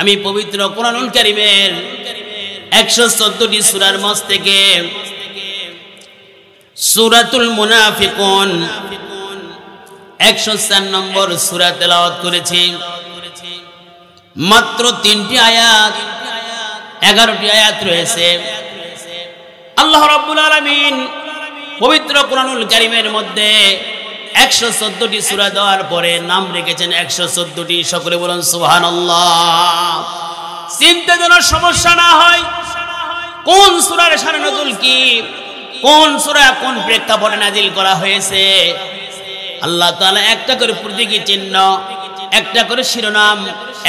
আমি পবিত্র কোরআনুল কারীমের 114টি সূরার মাঝ থেকে সূরাতুল মুনাফিকুন 104 নম্বর সূরা তেলাওয়াত করেছি। মাত্র 3টি আয়াত, 11টি আয়াত রয়েছে। আল্লাহ রাব্বুল আলামিন পবিত্র কোরআনুল কারীমের মধ্যে 114টি সূরা দেওয়ার পরে নাম রেখেছেন 114টি। সকলে বলুন সুবহানাল্লাহ। চিন্তা যেন সমস্যা না হয় কোন সূরার শানে নজুল কি, কোন সূরা কোন প্রেক্ষাপটে নাজিল করা হয়েছে। আল্লাহ তাআলা একটা করে প্রতীকী চিহ্ন, একটা করে শিরোনাম,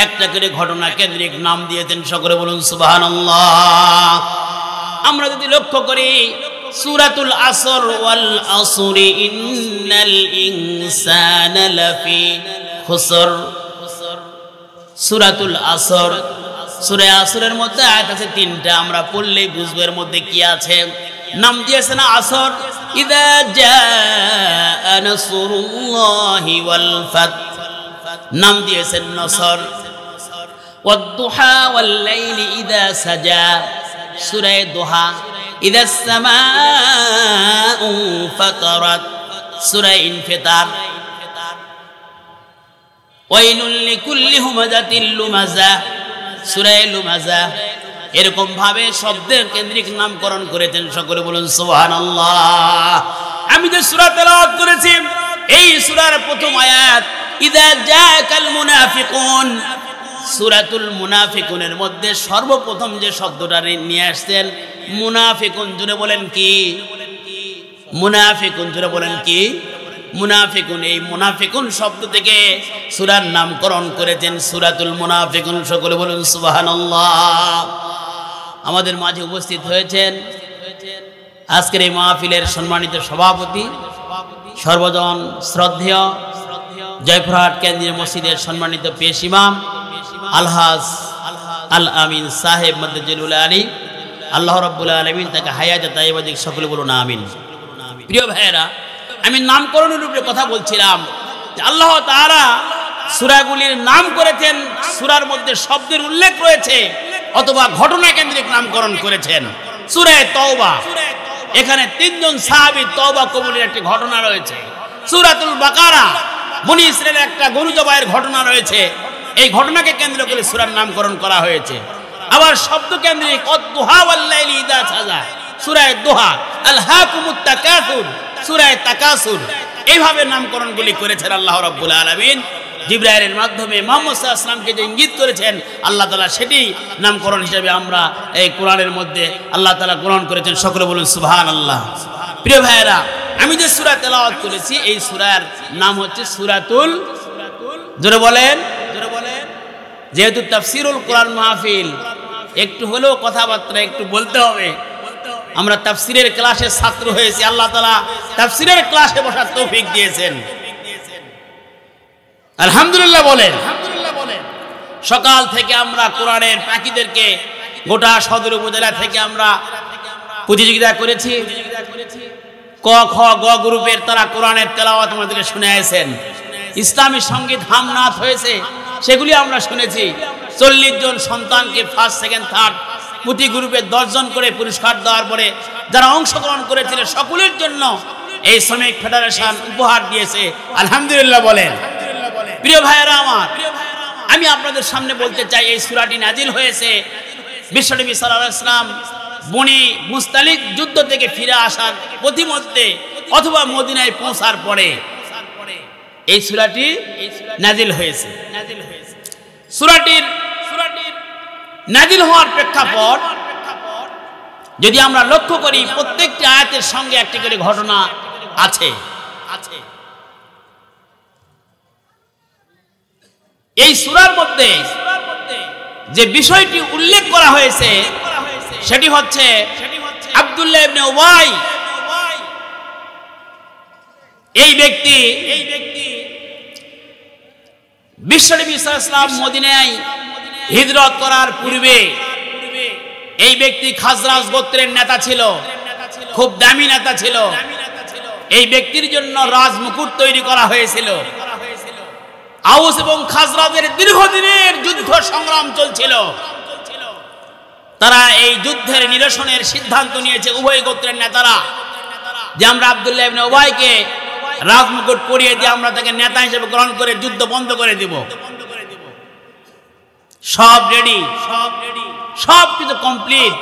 একটা করে ঘটনা কেন্দ্রিক নাম দিয়েছেন। সকলে বলুন সুবহানাল্লাহ। আমরা যদি লক্ষ্য করি সূরাতুল আসর ওয়াল আসরি ইন্নাল ইনসানা লাফি খুসর, সূরাতুল আসর, সূরা আসরের মধ্যে আয়াত আছে 3টা। আমরা পড়লেই বুঝবো এর মধ্যে কি আছে। নাম দিয়েছেন আসর, ইযা জাআ নাসরুল্লাহি ওয়াল ফাত। নাম দিয়েছেন নসর, ওয়াদ-দুহা ওয়াল লাইলি ইযা সাজা, সূরা দুহা। ইযা সামাউ ফাতারাত, সূরা ইনফিতার। ওয়াইলুল লিকুল্লি হুমাযাতিল লুমাযা, সূরা লুমাযা। এরকম ভাবে শব্দের কেন্দ্রিক নামকরণ করেছেন। সকলে বলুন সুবহানাল্লাহ। আমি যে সূরা তেলাওয়াত করেছি এই সূরার প্রথম আয়াত ইযা জাআকাল মুনাফিকুন, সূরাতুল মুনাফিকুনের মধ্যে সর্বপ্রথম যে শব্দটা নিয়ে আসছেন মুনাফিকুন। জুড়ে বলেন কি? মুনাফিকুন। জুড়ে বলেন কি? মুনাফিকুন। এই মুনাফিকুন শব্দ থেকে সূরার নামকরণ করেছেন সূরাতুল মুনাফিকুন। সকলে বলুন সুবহানাল্লাহ। আমাদের মাঝে উপস্থিত হয়েছেন আজকের এই মাহফিলের সম্মানিত সভাপতি, সর্বজন শ্রদ্ধেয় জয়পুরহাট কেন্দ্রীয় মসজিদের সম্মানিত পেশ ইমাম আলহাজ আল আমিন সাহেব মদ্দাজিলুল আলী। আল্লাহ রাব্বুল আলামিন তাকে হায়াতে তাইয়্যিবা দিক। সকলে বলুন আমিন। প্রিয় ভাইয়েরা, আমি নামকরণের উপরে কথা বলছিলাম যে আল্লাহ তাআলা সূরাগুলির নাম করেছেন, সূরার মধ্যে শব্দের উল্লেখ রয়েছে অথবা ঘটনা কেন্দ্রিক নামকরণ করেছেন। সূরা তাওবা, এখানে 3 জন সাহাবী তওবা কবুলের একটি ঘটনা রয়েছে। সূরাতুল বাকারা, বনি ইসরাইলের একটা গরু জবাইয়ের ঘটনা রয়েছে। এই ঘটনাকে কেন্দ্র করে সূরার নামকরণ করা হয়েছে। আবার শব্দ কেন্দ্রিক ওয়াদ-দুহা ওয়াল লাইলি ইযা সাজা, সূরা দুহা। আল-হাকুমুত তাকাসুর, সূরা তাকাসুর। এইভাবে নামকরণগুলি করেছেন আল্লাহ রাব্বুল আলামিন। জিবরাইলের মাধ্যমে মুহাম্মদ সাল্লাল্লাহু আলাইহি ওয়াসাল্লামকে যে ইঙ্গিত করেছেন আল্লাহ তাআলা, সেটি নামকরণ হিসেবে আমরা এই কোরআনের মধ্যে আল্লাহ তাআলা গ্রহণ করেছেন। সকলে বলুন সুবহানাল্লাহ। প্রিয় ভাইয়েরা, আমি যে সূরা তেলাওয়াত করেছি এই সূরার নাম হচ্ছে সূরাতুল, জোরে বলেন, জোরে বলেন। যেহেতু তাফসীরুল কোরআন মাহফিল, একটু হলেও কথাবার্তা একটু বলতে হবে। আমরা তাফসীরের ক্লাসের ছাত্র হয়েছি, আল্লাহ তাআলা তাফসীরের ক্লাসে বসার তৌফিক দিয়েছেন। আলহামদুলিল্লাহ বলেন। সকাল থেকে আমরা কোরআনের পাখিদেরকে গোটা সদর উপজেলা থেকে আমরা প্রতিযোগিতা করেছি। ক খ গ গ্রুপের তারা কোরআনের তেলাওয়াত আমাদেরকে শুনিয়েছেন। ইসলামী সঙ্গীত হামনাথ হয়েছে, সেগুলি আমরা শুনেছি। 40 জন সন্তানকে ফার্স্ট, সেকেন্ড, থার্ড প্রতি গ্রুপে 10 জন করে পুরস্কার দেওয়ার পরে যারা অংশগ্রহণ করেছিলেন সকলের জন্য এই শ্রমিক ফেডারেশন উপহার দিয়েছে। আলহামদুলিল্লাহ বলেন। প্রিয় ভাইয়েরা আমার, আমি আপনাদের সামনে বলতে চাই এই সূরাটি নাজিল হয়েছে বিশ্বনবী সাল্লাল্লাহু আলাইহি ওয়াসাল্লাম বনি মুস্তালিক যুদ্ধ থেকে ফিরে আসার পথিমধ্যে অথবা মদিনায় পৌঁছার পরে এই সূরাটি নাজিল হয়েছে। সূরাটির নাজিল হওয়ার প্রেক্ষাপট যদি আমরা লক্ষ্য করি, প্রত্যেকটি আয়াতের সঙ্গে একটি করে ঘটনা আছে। এই সূরার মধ্যে যে বিষয়টি উল্লেখ করা হয়েছে সেটি হচ্ছে আব্দুল্লাহ ইবনে উবাই। এই ব্যক্তি বিশ্বনবী সাল্লাল্লাহু আলাইহি ওয়াসাল্লাম মদিনায় হিজরত করার পূর্বে এই ব্যক্তি খাজরাজ গোত্রের নেতা ছিল, খুব দামি নেতা ছিল। এই ব্যক্তির জন্য রাজমুকুট তৈরি করা হয়েছিল। আউস এবং খাজরাজের দীর্ঘদিনের যুদ্ধ সংগ্রাম চলছিল। তারা এই যুদ্ধের নিরসনের সিদ্ধান্ত নিয়েছে, উভয় গোত্রের নেতারা, যে আমরা আব্দুল্লাহ ইবনে উবাইকে রাজমুকুট পরিয়ে দিয়ে আমরা তাকে নেতা হিসেবে গ্রহণ করে যুদ্ধ বন্ধ করে দিব। সব রেডি, সব কিছু কমপ্লিট।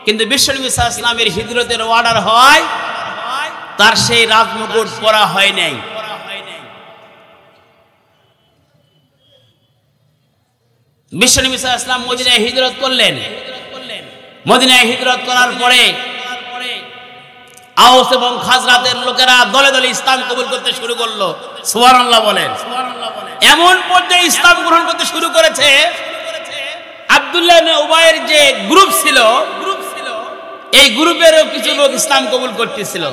কিন্তু বিশ্বনবী সাল্লাল্লাহু আলাইহি ওয়াসাল্লামের হিজরতের অর্ডার হয়, তার সেই রাজমুকুট পরা হয় নাই। বিশ্বনবী সাল্লাল্লাহু আলাইহি ওয়াসাল্লাম মদিনায় হিজরত করলেন। মদিনায় হিজরত করার পরে আউস এবং খাজরাতের লোকেরা দলে দলে ইসলাম কবুল করতে শুরু করলো। সুবহানাল্লাহ বলেন। এমন পর্যায়ে ইসলাম গ্রহণ করতে শুরু করেছে, আব্দুল্লাহ ইবনে উবাইয়ের যে গ্রুপ ছিল, এই গ্রুপেরও কিছু লোক ইসলাম কবুল করতেছিল।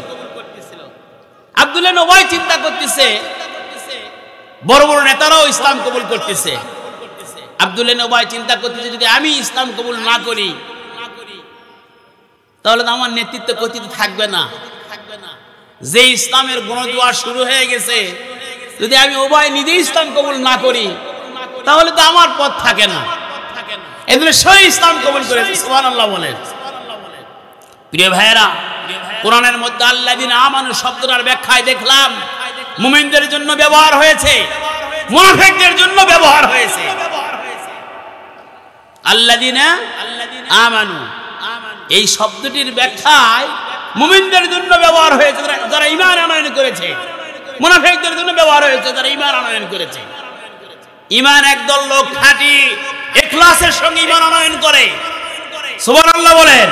আব্দুল্লাহ ইবনে উবাই চিন্তা করতেছে, বড় বড় নেতারাও ইসলাম কবুল করতেছে। আব্দুল্লাহ ইবনে উবাই চিন্তা করতেছে, যদি আমি ইসলাম কবুল না করি তাহলে তো আমার নেতৃত্ব কর্তৃত্ব থাকবে না। যে ইসলামের গণজোয়ার শুরু হয়ে গেছে, যদি আমি উবাই নিজে ইসলাম কবুল না করি তাহলে তো আমার পথ থাকে না। এজন্য সে ইসলাম কবুল করেছে। সুবহানাল্লাহ বলেন। প্রিয় ভাইয়েরা, কোরআনের মধ্যে আল্লাযীনা আমানু শব্দটার ব্যাখ্যায় দেখলাম মুমিনদের জন্য ব্যবহার হয়েছে, মুনাফিকদের জন্য ব্যবহার হয়েছে। আল্লাযীনা আমানু এই শব্দটির ব্যাখ্যায় মুমিনদের জন্য ব্যবহার হয়েছে, যারা ঈমান আনয়ন করেছে। মুনাফিকদের জন্য ব্যবহার হয়েছে, যারা ঈমান আনয়ন করেছে। ঈমান একদল লোক খাঁটি ইখলাসের সঙ্গে ঈমান আনয়ন করে। সুবহানাল্লাহ বলেন।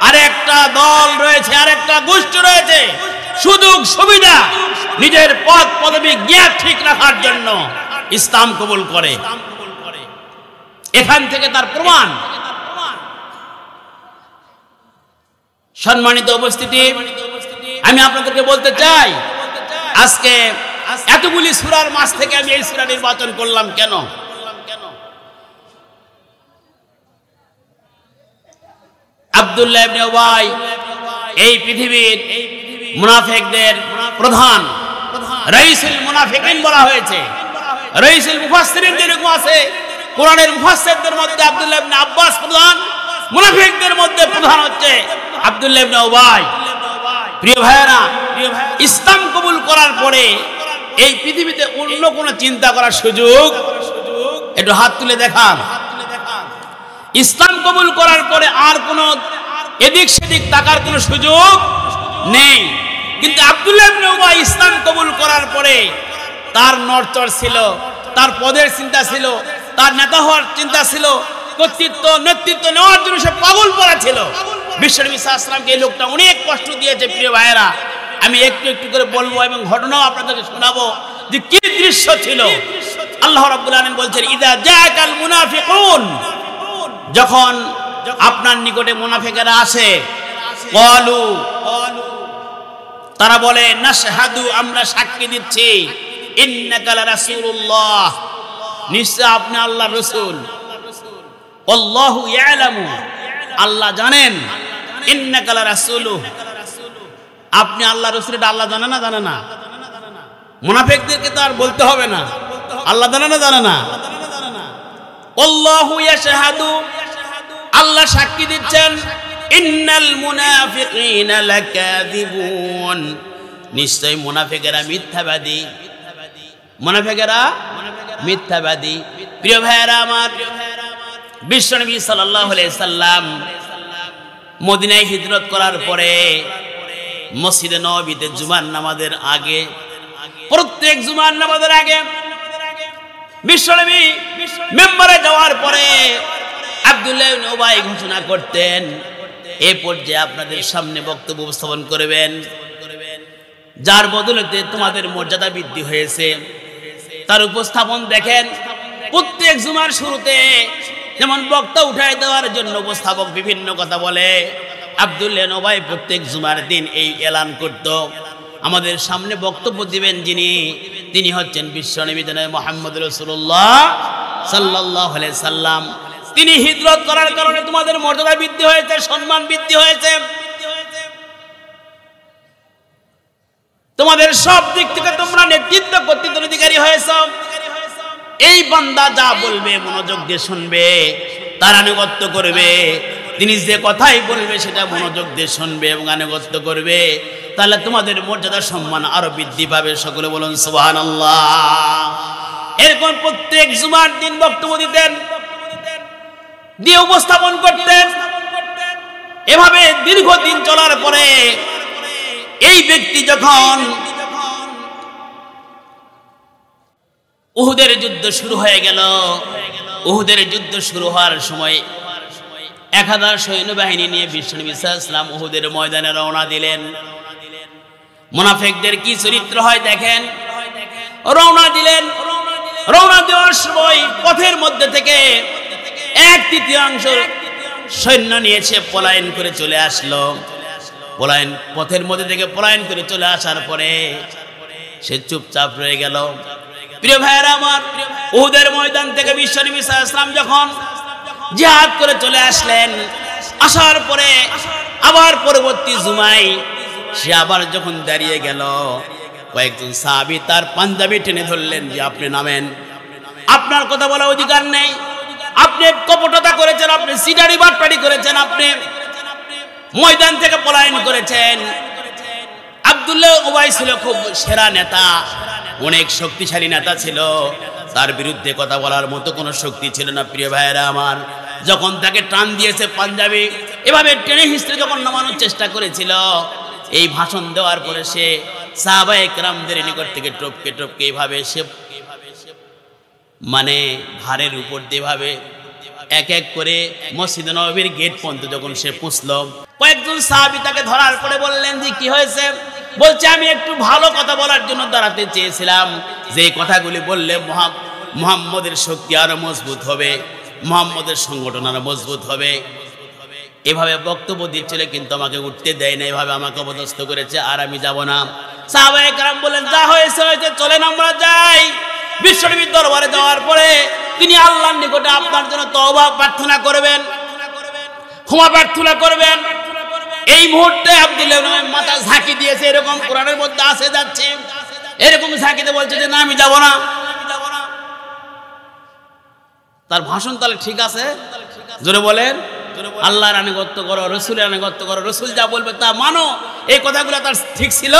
আরেকটা দল রয়েছে, আরেকটা গোষ্ঠী রয়েছে, সুযোগ সুবিধা নিজের পদ পদবি জ্ঞান ঠিক রাখার জন্য ইসলাম কবুল করে। এখান থেকে তার প্রমাণ। সম্মানিত উপস্থিতি, আমি আপনাদেরকে বলতে চাই, আজকে এতগুলি সূরার মাঝ থেকে আমি এই সূরা নির্বাচন করলাম কেন? আব্দুল্লাহ ইবনে উবাই এই পৃথিবীর মুনাফিকদের প্রধান, রাইসুল মুনাফিকিন বলা হয়েছে। রাইসুল মুফাসসিরিনদের এরকম আছে, কোরআনের মুফাসসিরদের মধ্যে আব্দুল্লাহ ইবনে আব্বাস প্রধান, মুনাফিকদের মধ্যে প্রধান হচ্ছে আব্দুল্লাহ ইবনে উবাই। প্রিয় ভাইয়েরা, ইসলাম কবুল করার পরে এই পৃথিবীতে অন্য কোনো চিন্তা করার সুযোগ, একটু হাত তুলে দেখান। ইসলাম কবুল করার পরে আর কোনো এদিক সেদিক তাকার কোনো সুযোগ নেই। কিন্তু আব্দুল্লাহ ইবনে উবাই ইসলাম কবুল করার পরে তার নড়চড় ছিল, তার পদের চিন্তা ছিল, তার নেতা হওয়ার চিন্তা ছিল, কর্তৃত্ব নেতৃত্ব নেওয়ার জন্য সে পাগল পড়া ছিল। বিশ্বনবী সাল্লাল্লাহু আলাইহি ওয়াসাল্লামকে এই লোকটা অনেক কষ্ট দিয়েছে। প্রিয় ভাইয়েরা, আমি একটু একটু করে বলবো এবং ঘটনাও আপনাদেরকে শোনাবো যে কি দৃশ্য ছিল। আল্লাহ রাব্বুল আলামিন বলছেন, ইদা জাআকাল মুনাফিকুন, যখন আপনার নিকটে মুনাফিকেরা আসে, ক্বালু, তারা বলে, নাশহাদু, আমরা সাক্ষী দিচ্ছি, ইন্নাকা লারাসূলুল্লাহ, নিশ্চয় আপনি আল্লাহর রাসূল, আল্লাহু ইয়ালামু, আল্লাহ জানেন, ইন্নাকা লারাসূলুহু, আপনি আল্লাহর রাসূল। এটা আল্লাহ জানে না? জানে না? মুনাফিকদেরকে তো আর বলতে হবে না, আল্লাহ জানে না? জানে না? আল্লাহু ইয়াশহাদু, আল্লাহ সাক্ষী দিচ্ছেন, ইন্নাল মুনাফিকিনা লাকাযিবুন, নিশ্চয় মুনাফিকেরা মিথ্যাবাদী। মুনাফিকেরা মিথ্যাবাদী। প্রিয় ভাইয়েরা আমার, বিশ্বনবী সাল্লাল্লাহু আলাইহি সাল্লাম মদিনায় হিজরত করার পরে মসজিদে নববীতে জুমার নামাজের আগে, প্রত্যেক জুমার নামাজের আগে বিশ্বনবী মিম্বরে যাওয়ার পরে আব্দুল্লাহ ইবনে উবাই ঘোষণা করতেন, এই পর্যায়ে আপনাদের সামনে বক্তব্য উপস্থাপন করবেন, যার বদলতে তোমাদের মর্যাদা বৃদ্ধি হয়েছে। তার উপস্থাপন দেখেন, প্রত্যেক জুমার শুরুতে যেমন বক্তা উঠায় দেওয়ার জন্য উপস্থাপক বিভিন্ন কথা বলে, আব্দুল্লাহ ইবনে উবাই প্রত্যেক জুমার দিন এই এলান করত, আমাদের সামনে বক্তব্য দিবেন যিনি, তিনি হচ্ছেন বিশ্বনবী জনাব মুহাম্মদ রাসূলুল্লাহ সাল্লাল্লাহু আলাইহি সাল্লাম। তিনি হিজরত করার কারণে তোমাদের মর্যাদা বৃদ্ধি হয়েছে, সম্মান বৃদ্ধি হয়েছে। তোমাদের সব দিক থেকে তোমরা নেতৃত্ব কর্তৃত্বের অধিকারী হয়েছো। এই বান্দা যা বলবে মনোযোগ দিয়ে শুনবে, তার আনুগত্য করবে। তিনি যে কথাই বলবে সেটা মনোযোগ দিয়ে শুনবে এবং আনুগত্য করবে, তাহলে তোমাদের মর্যাদা সম্মান আরো বৃদ্ধি পাবে। সকলে বলুন সুবহানাল্লাহ। এরকম প্রত্যেক জুমার দিন বক্তব্য দিতেন, দিয়ে উপস্থাপন করতেন। এভাবে দীর্ঘদিন চলার পরে এই ব্যক্তি যখন উহুদের যুদ্ধ শুরু হয়ে গেল, উহুদের যুদ্ধ শুরু হওয়ার সময় 1000 সৈন্যবাহিনী নিয়ে বিশ্বনবী সাল্লাল্লাহু আলাইহি ওয়াসাল্লাম উহুদের ময়দানে রওনা দিলেন। মুনাফিকদের কি চরিত্র হয় দেখেন। রওনা দিলেন, রওনা দেওয়ার সময় পথের মধ্যে থেকে 1/3 সৈন্য নিয়েছে পলায়ন করে চলে আসলো। পলায়ন পথের মধ্যে থেকে পলায়ন করে চলে আসার পরে সে চুপচাপ রয়ে গেল। প্রিয় ভাইয়েরা আমার, উহুদের ময়দান থেকে বিশ্বনবী সাল্লাল্লাহু আলাইহি ওয়াসাল্লাম যখন জিহাদ করে চলে আসলেন, আসার পরে আবার পরবর্তী জুমায় সে আবার যখন দাঁড়িয়ে গেল, কয়েকজন সাহাবী তার পাঞ্জাবি টেনে ধরলেন যে আপনি নামেন, আপনার কথা বলার অধিকার নেই, আপনি কপটতা করেছেন, আপনি সিটারি বাটপাড়ি করেছেন, আপনি ময়দান থেকে পলায়ন করেছেন। আব্দুল্লাহ উবাই ছিল খুব সেরা নেতা, অনেক শক্তিশালী নেতা ছিল, তার বিরুদ্ধে কথা বলার মতো কোনো শক্তি ছিল না। প্রিয় ভাইয়েরা আমার, যখন তাকে টান দিয়েছে পাঞ্জাবি, এভাবে টেনে হিস্ট্রি যখন নামানোর চেষ্টা করেছিল, এই ভাষণ দেওয়ার পরে সে সাহাবায়ে কেরামদের নিকট থেকে টপকে টপকে এইভাবে সে মানে ঘাড়ের উপর দিয়ে ভাবে এক এক করে মসজিদ নববীর গেট পর্যন্ত যখন সে পৌঁছলো, কয়েকজন সাহাবী তাকে ধরার পরে বললেন যে কি হয়েছে? বলছে আমি একটু ভালো কথা বলার জন্য দাঁড়াতে চেয়েছিলাম, যে কথাগুলি বললে মুহাম্মদের শক্তি আরো মজবুত হবে, মুহাম্মদের সংগঠন আরো মজবুত হবে। এভাবে বক্তব্য দিচ্ছিল, কিন্তু আমাকে উঠতে দেয় না, এভাবে আমাকে অপদস্থ করেছে, আর আমি যাব না। সাহাবায়ে কেরাম বললেন যা হয়েছে হয়েছে, চলেন আমরা যাই। বিশ্বনবীর দরবারে যাওয়ার পরে তিনি আল্লাহর নিকটে আপনার জন্য তওবা প্রার্থনা করবেন, ক্ষমা প্রার্থনা করবেন। এই মুহূর্তে আব্দুল্লাহ ইবনে উবাই মাথা ঝাঁকি দিয়েছে, এরকম কোরআনের মধ্যে আসে যাচ্ছে, এরকম ঝাঁকিতে বলছে যে না আমি যাব না। তার ভাষণ তাহলে ঠিক আছে? জোরে বলেন। আল্লাহর আনুগত্য করো, রসুলের আনুগত্য করো, রসুল যা বলবে তা মানো। এই কথাগুলো তার ঠিক ছিল?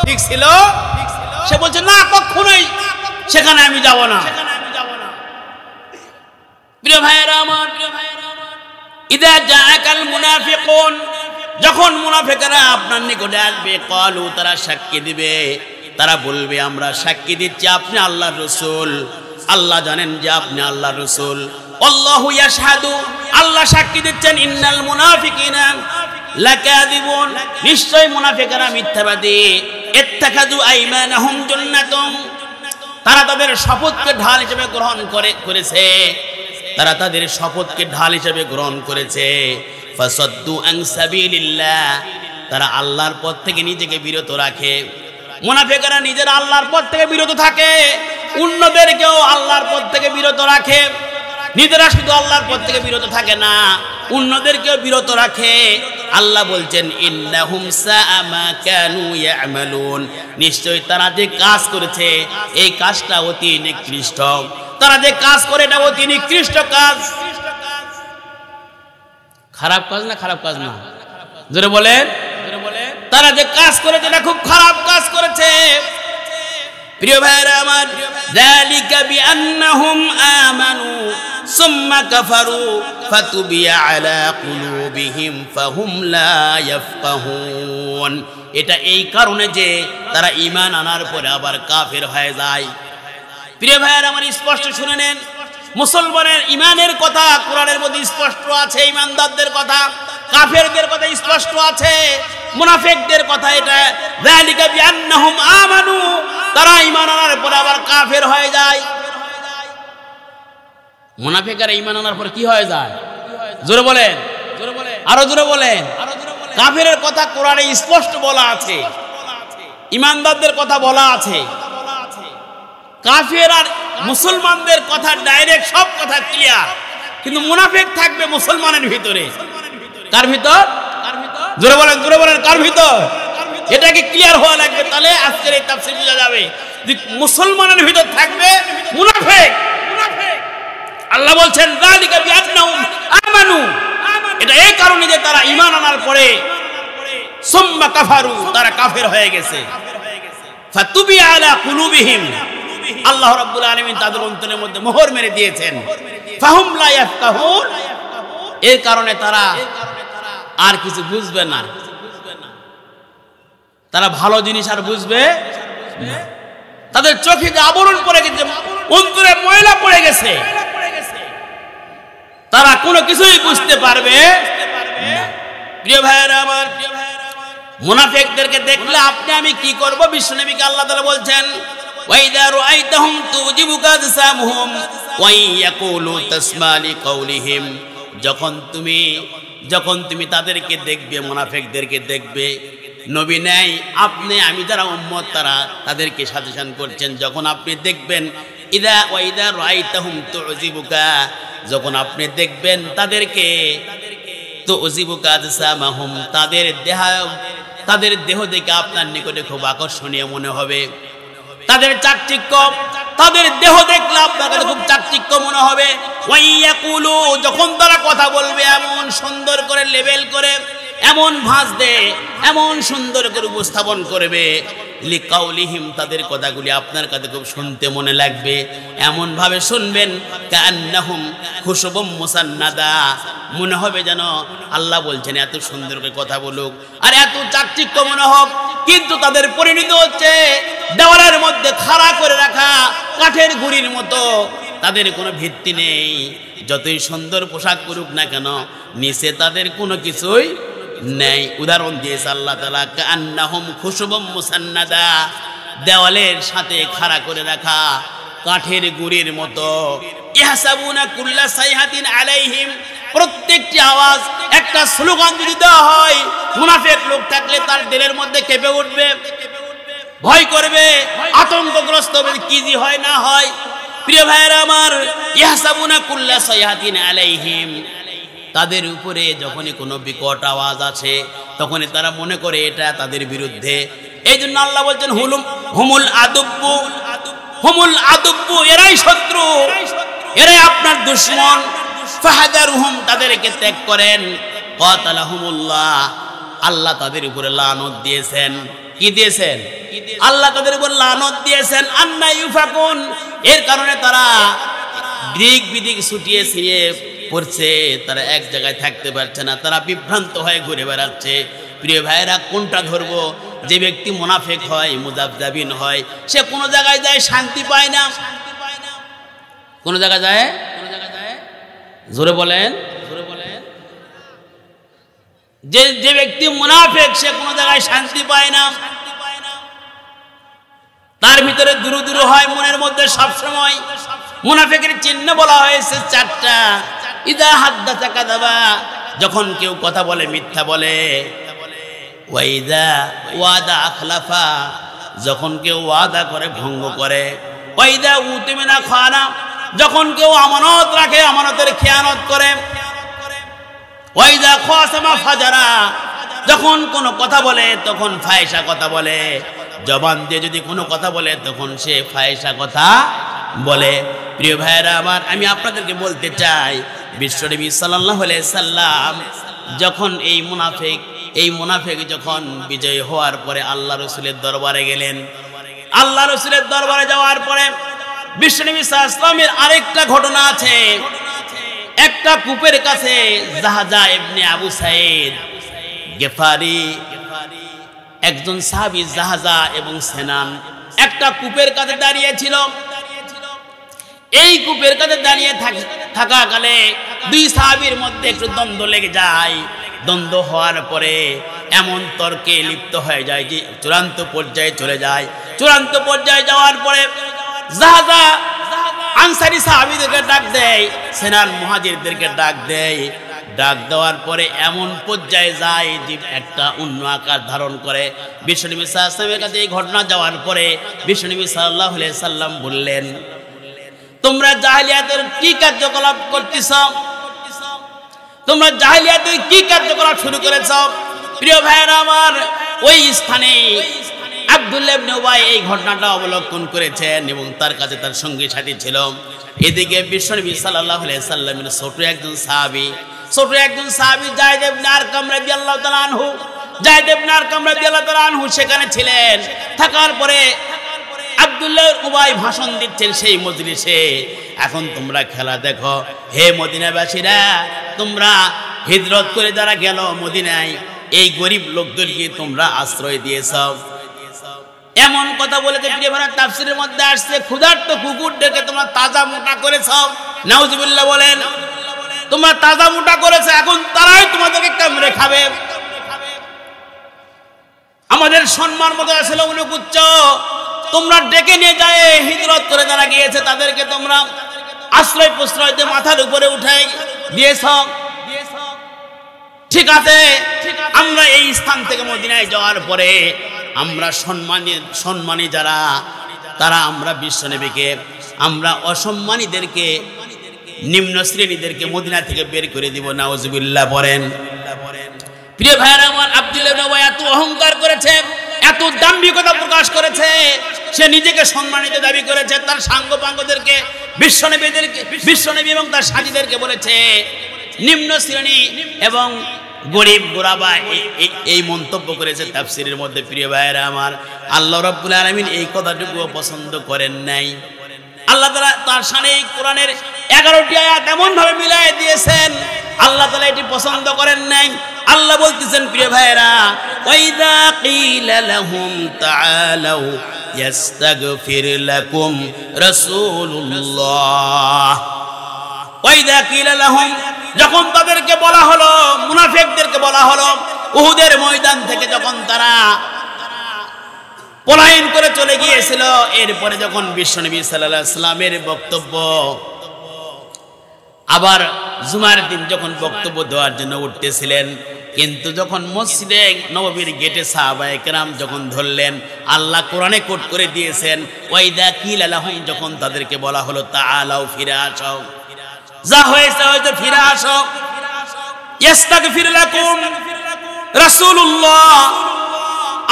ঠিক ছিল। সে বলছে না, কখনোই সেখানে আমি যাব না। প্রিয় ভাইয়েরা আমার, ইদা জাআকাল মুনাফিকুন, যখন মুনাফিকরা আপনার নিকটে আসবে, ক্বালু, তারা সাক্ষী দিবে, তারা বলবে আমরা সাক্ষী দিচ্ছি আপনি আল্লাহর রাসূল। আল্লাহ জানেন যে আপনি আল্লাহর রাসূল। আল্লাহু ইয়াশহাদু, আল্লাহ সাক্ষী দিচ্ছেন, ইন্নাল মুনাফিকিনা লাকাযিবুন, নিশ্চয় মুনাফিকরা মিথ্যাবাদী। ইত্তাখাযু আইমানাহুম জান্নাতুম, তারা তাদের শপথকে ঢাল হিসেবে গ্রহণ করেছে, তারা তাদের শপথকে ঢাল হিসেবে গ্রহণ করেছে। ফাসাদ্দু আন সাবিলিল্লাহ, তারা আল্লাহর পথ থেকে নিজেকে বিরত রাখে। মুনাফিকরা নিজেরা আল্লাহর পথ থেকে বিরত থাকে, অন্যদেরকেও আল্লাহর পথ থেকে বিরত রাখে। নিজেরা শুধু আল্লাহর পথ থেকে বিরত থাকে না, অন্যদেরকেও বিরত রাখে। আল্লাহ বলছেন ইন্নাহুম সাআ মা কানু ইয়ামালুন, নিশ্চয় তারা যে কাজ করেছে এই কাজটা অতি নিকৃষ্ট। তারা যে কাজ করে এটা অতি নিকৃষ্ট কাজ। খারাপ কাজ না? খারাপ কাজ না? জোরে বলেন। তারা যে কাজ করেছে এটা খুব খারাপ কাজ করেছে। প্রিয় ভাইরা আমার, যালিকা বিআন্নাহুম আমানু সুম্মা কাফারু ফাতুবিয়া আলা কুলুবিহিম ফাহুম লা ইয়াফকাহুন, এটা এই কারণে যে তারা ঈমান আনার পরে আবার কাফের হয়ে যায়। প্রিয় ভাইরা আমার, স্পষ্ট শুনে নেন, মুসলমানের ঈমানের কথা কোরআনের মধ্যে স্পষ্ট আছে, ঈমানদারদের কথা, কাফেরদের কথা স্পষ্ট আছে, মুনাফিকদের কথা এটা যালিকা বিআন্নাহুম আমানু, তারা ঈমান আনার পরে আবার কাফের হয়ে যায়। মুনাফিকরা ঈমান আনার পর কি হয়ে যায়? জোরে বলেন, আরো জোরে বলেন। কাফেরের কথা কোরআনে স্পষ্ট বলা আছে, ঈমানদারদের কথা বলা আছে। কাফের আর মুসলমানদের কথা ডাইরেক্ট সব কথা ক্লিয়ার, কিন্তু মুনাফিক থাকবে মুসলমানের ভিতরে। কার ভিতর? জোরে বলেন, জোরে বলেন, কার ভিতর? এটাকে ক্লিয়ার হওয়া লাগবে, তাহলে আজকের এই তাফসীর বোঝা যাবে যে মুসলমানের ভিতর থাকবে মুনাফিক। আল্লাহ বলছেন যালিকা বিআন্নাহুম আমানু, এটা এই কারণে যে তারা ঈমান আনার পরে সুম্মা কাফারু, তারা কাফের হয়ে গেছে। ফাতুবি আলা কুলুবিহিম, আল্লাহ রাব্বুল আলামিন তাদের অন্তরের মধ্যে মোহর মেরে দিয়েছেন। ফাহুম লা ইয়াফকাহুন, এর কারণে তারা আর কিছু বুঝবে না, তারা ভালো জিনিস আর বুঝবে না। তাদের চোখে যে আবরণ পড়ে গেছে, অন্তরে ময়লা পড়ে গেছে, তারা কোনো কিছুই বুঝতে পারবে না। প্রিয় ভাইয়েরা আমার, মুনাফিকদেরকে দেখলে আপনি আমি কি করব? বিশ্বনবীকে আল্লাহ তাআলা বলছেন ওয়াইদা রাআইতাহুম তুজিবুকা আজসামুহুম ওয়া ইয়াকুলু তাসমা লিকাউলিহিম, যখন তুমি তাদেরকে দেখবে, মুনাফিকদেরকে দেখবে, নবী নাই আপনি আমি যারা উম্মত তারা তাদেরকে সাজেশন করছেন, যখন আপনি দেখবেন ওয়াইদা রাআইতাহুম তুজিবুকা, যখন আপনি দেখবেন তাদেরকে, তুজিবুকা আজসামুহুম, তাদের দেহ দেখে আপনার নিকটে খুব আকর্ষণীয় মনে হবে, তাদের চাকচিক্য, তাদের দেহ দেখলে আপনার কাছে খুব চাকচিক্য মনে হবে। ওয়াইয়াকুলু, যখন তারা কথা বলবে এমন সুন্দর করে লেবেল করে, এমন ভাঁজ দে, এমন সুন্দর করে উপস্থাপন করবে, লিকাউলিহিম, তাদের কথাগুলি আপনার কাছে খুব শুনতে মনে লাগবে, এমন ভাবে শুনবেন কান্নাহুম খুশবুম মুসান্নাদা, মনে হবে যেন আল্লাহ বলছেন এত সুন্দর করে কথা বলুক আর এত চাকচিক্য মনে হোক, কিন্তু তাদের পরিণতি হচ্ছে দেওয়ালের মধ্যে খাড়া করে রাখা কাঠের গুঁড়ির মতো, তাদের কোনো ভিত্তি নেই, যতই সুন্দর পোশাক পরুক না কেন নিচে তাদের কোনো কিছুই নেই। উদাহরণ দিয়েছে আল্লাহ তাআলা কান্নাহুম খুশবুম মুসান্নাদা, দেওয়ালের সাথে খাড়া করে রাখা কাঠের গুঁড়ির মতো। ইহসাবুনা কুল্লা সাইহাতিন আলাইহিম, প্রত্যেকটি আওয়াজ একটা স্লোগান যদি দেওয়া হয়, মুনাফিক লোক থাকলে তার দিলের মধ্যে কেঁপে উঠবে, ভয় করবে, আতঙ্কগ্রস্ত হবে, কি জি হয় না হয়। প্রিয় ভাইয়েরা আমার, ইহসাবুনা কুল্লা সাইহাতিন আলাইহিম, তাদের উপরে যখনই কোনো বিকট আওয়াজ আছে তখনই তারা মনে করে এটা তাদের বিরুদ্ধে। এই জন্য আল্লাহ বলছেন হুমুল আদুব্বু, এরাই শত্রু, এরাই আপনার দুশমন। ফাহাদারুহুম, তাদেরকে ত্যাগ করেন। কাতালাহুমুল্লাহ, আল্লাহ তাদের উপরে লানত দিয়েছেন। কি দিয়েছেন? আল্লাহ তাদের উপর লানত দিয়েছেন। আন্না ইউফাকুন, এর কারণে তারা দিক বিদিক ছুটিয়ে ছিঁড়ে পড়ছে, তারা এক জায়গায় থাকতে পারছে না, তারা বিভ্রান্ত হয়ে ঘুরে বেড়াচ্ছে। প্রিয় ভাইয়েরা, কোনটা ধরবো? যে ব্যক্তি মুনাফিক হয়, মুযাবযাবিন হয়, সে কোনো জায়গায় যায় শান্তি পায় না। কোন জায়গায় যায়? জোরে বলেন। যে ব্যক্তি মুনাফিক সে কোনো জায়গায় শান্তি পায় না, তার ভিতরে দুরু হয় মনের মধ্যে সব সময়। মুনাফিকের চিহ্ন বলা হয়েছে চারটা। ইদা হাদ্দাসা কাযাবা, যখন কেউ কথা বলে মিথ্যা বলে। ওয়াইদা ওয়াদা আখলাফা, যখন কেউ ওয়াদা করে ভঙ্গ করে। ওয়াইদা উতিমিনা খানা, যখন কেউ আমানত রাখে আমানতের খেয়ানত করে। ওয়াইদা খাসামা ফাজারা, যখন কোনো কথা বলে তখন ফায়সা কথা বলে। জবান দিয়ে যদি কোনো কথা বলে তখন সে ফায়সা কথা বলে। প্রিয় ভাইয়েরা আমার, আমি আপনাদেরকে বলতে চাই, বিশ্বনবী সাল্লাল্লাহু আলাইহি সাল্লাম যখন এই মুনাফিক যখন বিজয় হওয়ার পরে আল্লাহ রাসূলের দরবারে গেলেন। আল্লাহ রাসূলের দরবারে যাওয়ার পরে বিশ্বনবী সাল্লাল্লাহু আলাইহি সাল্লামের আরেকটা ঘটনা আছে। একটা কূপের কাছে জাহাজা ইবনে আবু সাঈদ গিফারি, একজন সাহাবী জাহাজা এবং সেনান একটা কূপের কাছে দাঁড়িয়ে ছিল। এই কূপের কাছে দাঁড়িয়ে থাকাকালে দুই সাহাবীর মধ্যে একটু দ্বন্দ্ব লেগে যায়। দ্বন্দ্ব হওয়ার পরে এমন তর্কে লিপ্ত হয়ে যায় যে চূড়ান্ত পর্যায়ে চলে যায়। চূড়ান্ত পর্যায়ে যাওয়ার পরে জাহাজা আনসারী সাহাবীদেরকে ডাক দেয়, সেনান মুহাজিরদেরকে ডাক দেয়। ডাক দেওয়ার পরে এমন পর্যায়ে যায় যে একটা অন্য আকার ধারণ করে। বিশ্বনবী সাল্লাল্লাহু আলাইহি ওয়াসাল্লামের কাছে এই ঘটনা যাওয়ার পরে বিশ্বনবী সাল্লাল্লাহু আলাইহি সাল্লাম বললেন, তোমরা জাহেলিয়াতের কি কার্যকলাপ করতেছ? তোমরা জাহেলিয়াতের কি কার্যকলাপ শুরু করেছ? প্রিয় ভাইয়েরা আমার, ওই স্থানে আব্দুল্লাহ ইবনে উবাই এই ঘটনাটা অবলোকন করেছেন এবং তার কাছে তার সঙ্গী সাথী ছিল। এদিকে বিশ্বনবী সাল্লাল্লাহু আলাইহি সাল্লামের ছোট একজন সাহাবী যায়েদ ইবনে আরকাম রাদিয়াল্লাহু তাআলা আনহু, যায়েদ ইবনে আরকাম রাদিয়াল্লাহু তাআলা আনহু সেখানে ছিলেন। থাকার পরে আব্দুল্লাহ উবাই ভাষণ দিচ্ছেন সেই মজলিসে, এখন তোমরা খেলা দেখো, হে মদিনাবাসীরা, তোমরা হিজরত করে যারা গেল মদিনায়, এই গরিব লোকদেরকে তোমরা আশ্রয় দিয়েছ। এমন কথা বলেছে প্রিয় ভাইরা, তাফসীরের মধ্যে আসছে ক্ষুধার্ত কুকুরদেরকে তোমরা তাজা মোটা করেছ। নাউজুবিল্লাহ বলেন, তোমরা তাজা মোটা করেছ, এখন তারাই তোমাদেরকে কামড়ে খাবে। আমাদের সম্মান মতো আসলে অনেক উচ্চ, তোমরা ডেকে নিয়ে যায় হিজরত করে যারা গিয়েছে তাদেরকে তোমরা আশ্রয় প্রশ্রয় দিয়ে মাথার উপরে উঠাই দিয়েছ। ঠিক আছে, আমরা এই স্থান থেকে মদিনায় যাওয়ার পরে আমরা সম্মানী যারা তারা আমরা বিশ্বনবীকে, আমরা অসম্মানীদেরকে, নিম্ন শ্রেণীদেরকে মদিনা থেকে বের করে দিব। নাউজুবিল্লাহ পড়েন। প্রিয় ভাইরা আমার, আব্দুল্লাহ ইবনে উবাই এত অহংকার করেছে, এত দাম্ভিকতা প্রকাশ করেছে, সে নিজেকে সম্মানিত দাবি করেছে। তার সাঙ্গপাঙ্গদেরকে, বিশ্বনবী এবং তার সাথীদেরকে বলেছে নিম্ন শ্রেণী এবং গরিব গোরাবা, এই মন্তব্য করেছে তাফসীরের মধ্যে। প্রিয় ভাইরা আমার, আল্লাহ রাব্বুল আলামিন এই কথাটুকুও পছন্দ করেন নাই। আল্লাহ তাআলা তার শানে কোরআনের 11টি আয়াত এমন ভাবে মিলিয়ে দিয়েছেন, আল্লাহ তাআলা এটি পছন্দ করেন নাই। আল্লাহ বলতেছেন প্রিয় ভাইরা, ওয়াইদা কিলা লাহুম তাআলাউ ইস্তাগফির লাকুম রাসূলুল্লাহ, ওয়াইদা কিলা লাহুম, যখন তাদেরকে বলা হলো, মুনাফিকদেরকে বলা হলো উহুদের ময়দান থেকে যখন তারা পলায়ন করে চলে গিয়েছিল, এরপরে যখন বিশ্বনবী সাল্লাল্লাহু আলাইহি সাল্লামের বক্তব্য, আবার জুমার দিন যখন বক্তব্য দেওয়ার জন্য উঠতেছিলেন, কিন্তু যখন মসজিদে নববীর গেটে সাহাবায়ে কেরাম যখন ধরলেন, আল্লাহ কোরআনে কোট করে দিয়েছেন ওয়াইদা কিলা লাহুম, যখন তাদেরকে বলা হলো তাআলাউ ফিরে আসো, যা হয়েছে হয়তো ফিরে আসো, ইস্তাগফির লাকুম রাসূলুল্লাহ,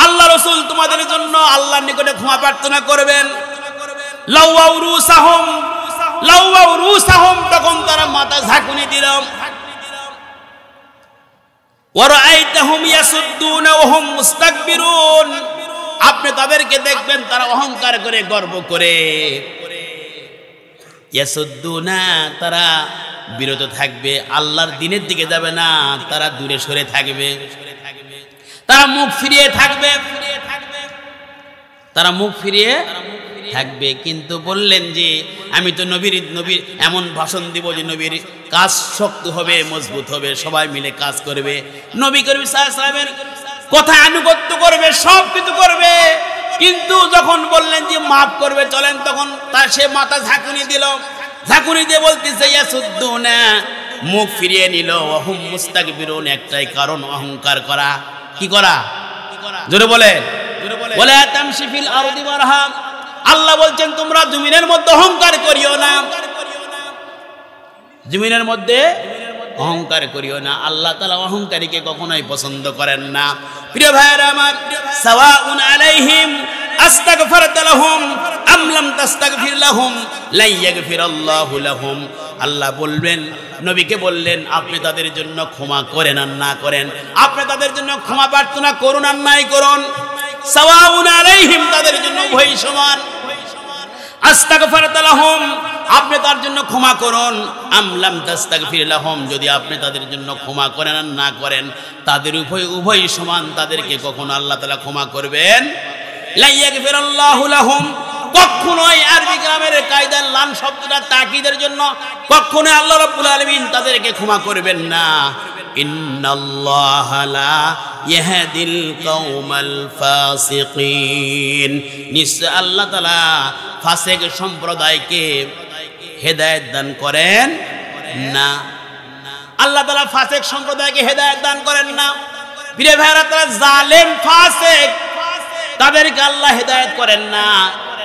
আল্লাহ রাসূল তোমাদের জন্য আল্লাহর নিকটে ক্ষমা প্রার্থনা করবেন। লাওয়াউ রুসাহুম, তখন তারা মাথা ঝাঁকুনি দিল। ওয়ারাআইতাহুম ইয়াসুদ্দুনা ওয়া হুম মুস্তাকবিরুন, আপনি তাদেরকে দেখবেন তারা অহংকার করে, গর্ব করে, ইয়াসুদ্দুনা, তারা বিরত থাকবে, আল্লাহর দ্বীনের দিকে যাবে না, তারা দূরে সরে থাকবে, তারা মুখ ফিরিয়ে থাকবে, তারা মুখ ফিরিয়ে থাকবে। কিন্তু বললেন যে আমি তো নবীর এমন ভাষণ দিব যে নবীর কাজ শক্ত হবে, মজবুত হবে, সবাই মিলে কাজ করবে, নবী করিম সাল্লাল্লাহু আলাইহি ওয়াসাল্লামের কথা আনুগত্য করবে, সব কিছু করবে। কিন্তু যখন বললেন যে মাফ করবে চলেন, তখন তার সে মাথা ঝাঁকুনি দিল, ঝাঁকুনি দিয়ে বলতেছে ইয়াসুদ্দুনা, মুখ ফিরিয়ে নিল, ওয়া হুম মুস্তাকবিরুন, একটাই কারণ অহংকার করা। কি করা? জোরে বলে, ওয়ালা তামশি ফিল আরদি মারহা, আল্লাহ বলছেন তোমরা জমিনের মধ্যে অহংকার করিও না, জমিনের মধ্যে অহংকার করিও না। আল্লাহ তাআলা অহংকারীকে কখনোই পছন্দ করেন না। প্রিয় ভাইরা আমার, সাওয়াউন আলাইহিম আস্তাগফারতা লাহুম আম লাম তাস্তাগফির লাহুম লা ইয়াগফিরাল্লাহু লাহুম, আল্লাহ বলবেন, নবীকে বললেন আপনি তাদের জন্য ক্ষমা করেন আর না করেন, আপনি তাদের জন্য ক্ষমা প্রার্থনা করুন আর নাই করুন, সাওয়াউন আলাইহিম, তাদের জন্য উভয় সমান। আস্তাগফারতা লাহুম, আপনি তার জন্য ক্ষমা করুন, আম লাম তাস্তাগফির লাহুম, যদি আপনি তাদের জন্য ক্ষমা করেন আর না করেন, তাদের উভয় সমান, তাদেরকে কখনো আল্লাহ তাআলা ক্ষমা করবেন লা ইয়াগফিরাল্লাহু লাহুম, কখনোই আরবি গ্রামের কায়দার লাম শব্দটা তাকিদের জন্য, কখনোই আল্লাহ রাব্বুল আলামিন তাদেরকে ক্ষমা করবেন না। ইন্নাল্লাহা লা ইয়াহদিল কওমাল ফাসিকিন, নিশ্চয় আল্লাহ তাআলা ফাসিক সম্প্রদায়কে হেদায়েত দান করেন না। আল্লাহ তাআলা ফাসিক সম্প্রদায়কে হেদায়েত দান করেন না। প্রিয় ভাইরা, তারা জালেম ফাসিক, তাদেরকে আল্লাহ হেদায়েত করেন না।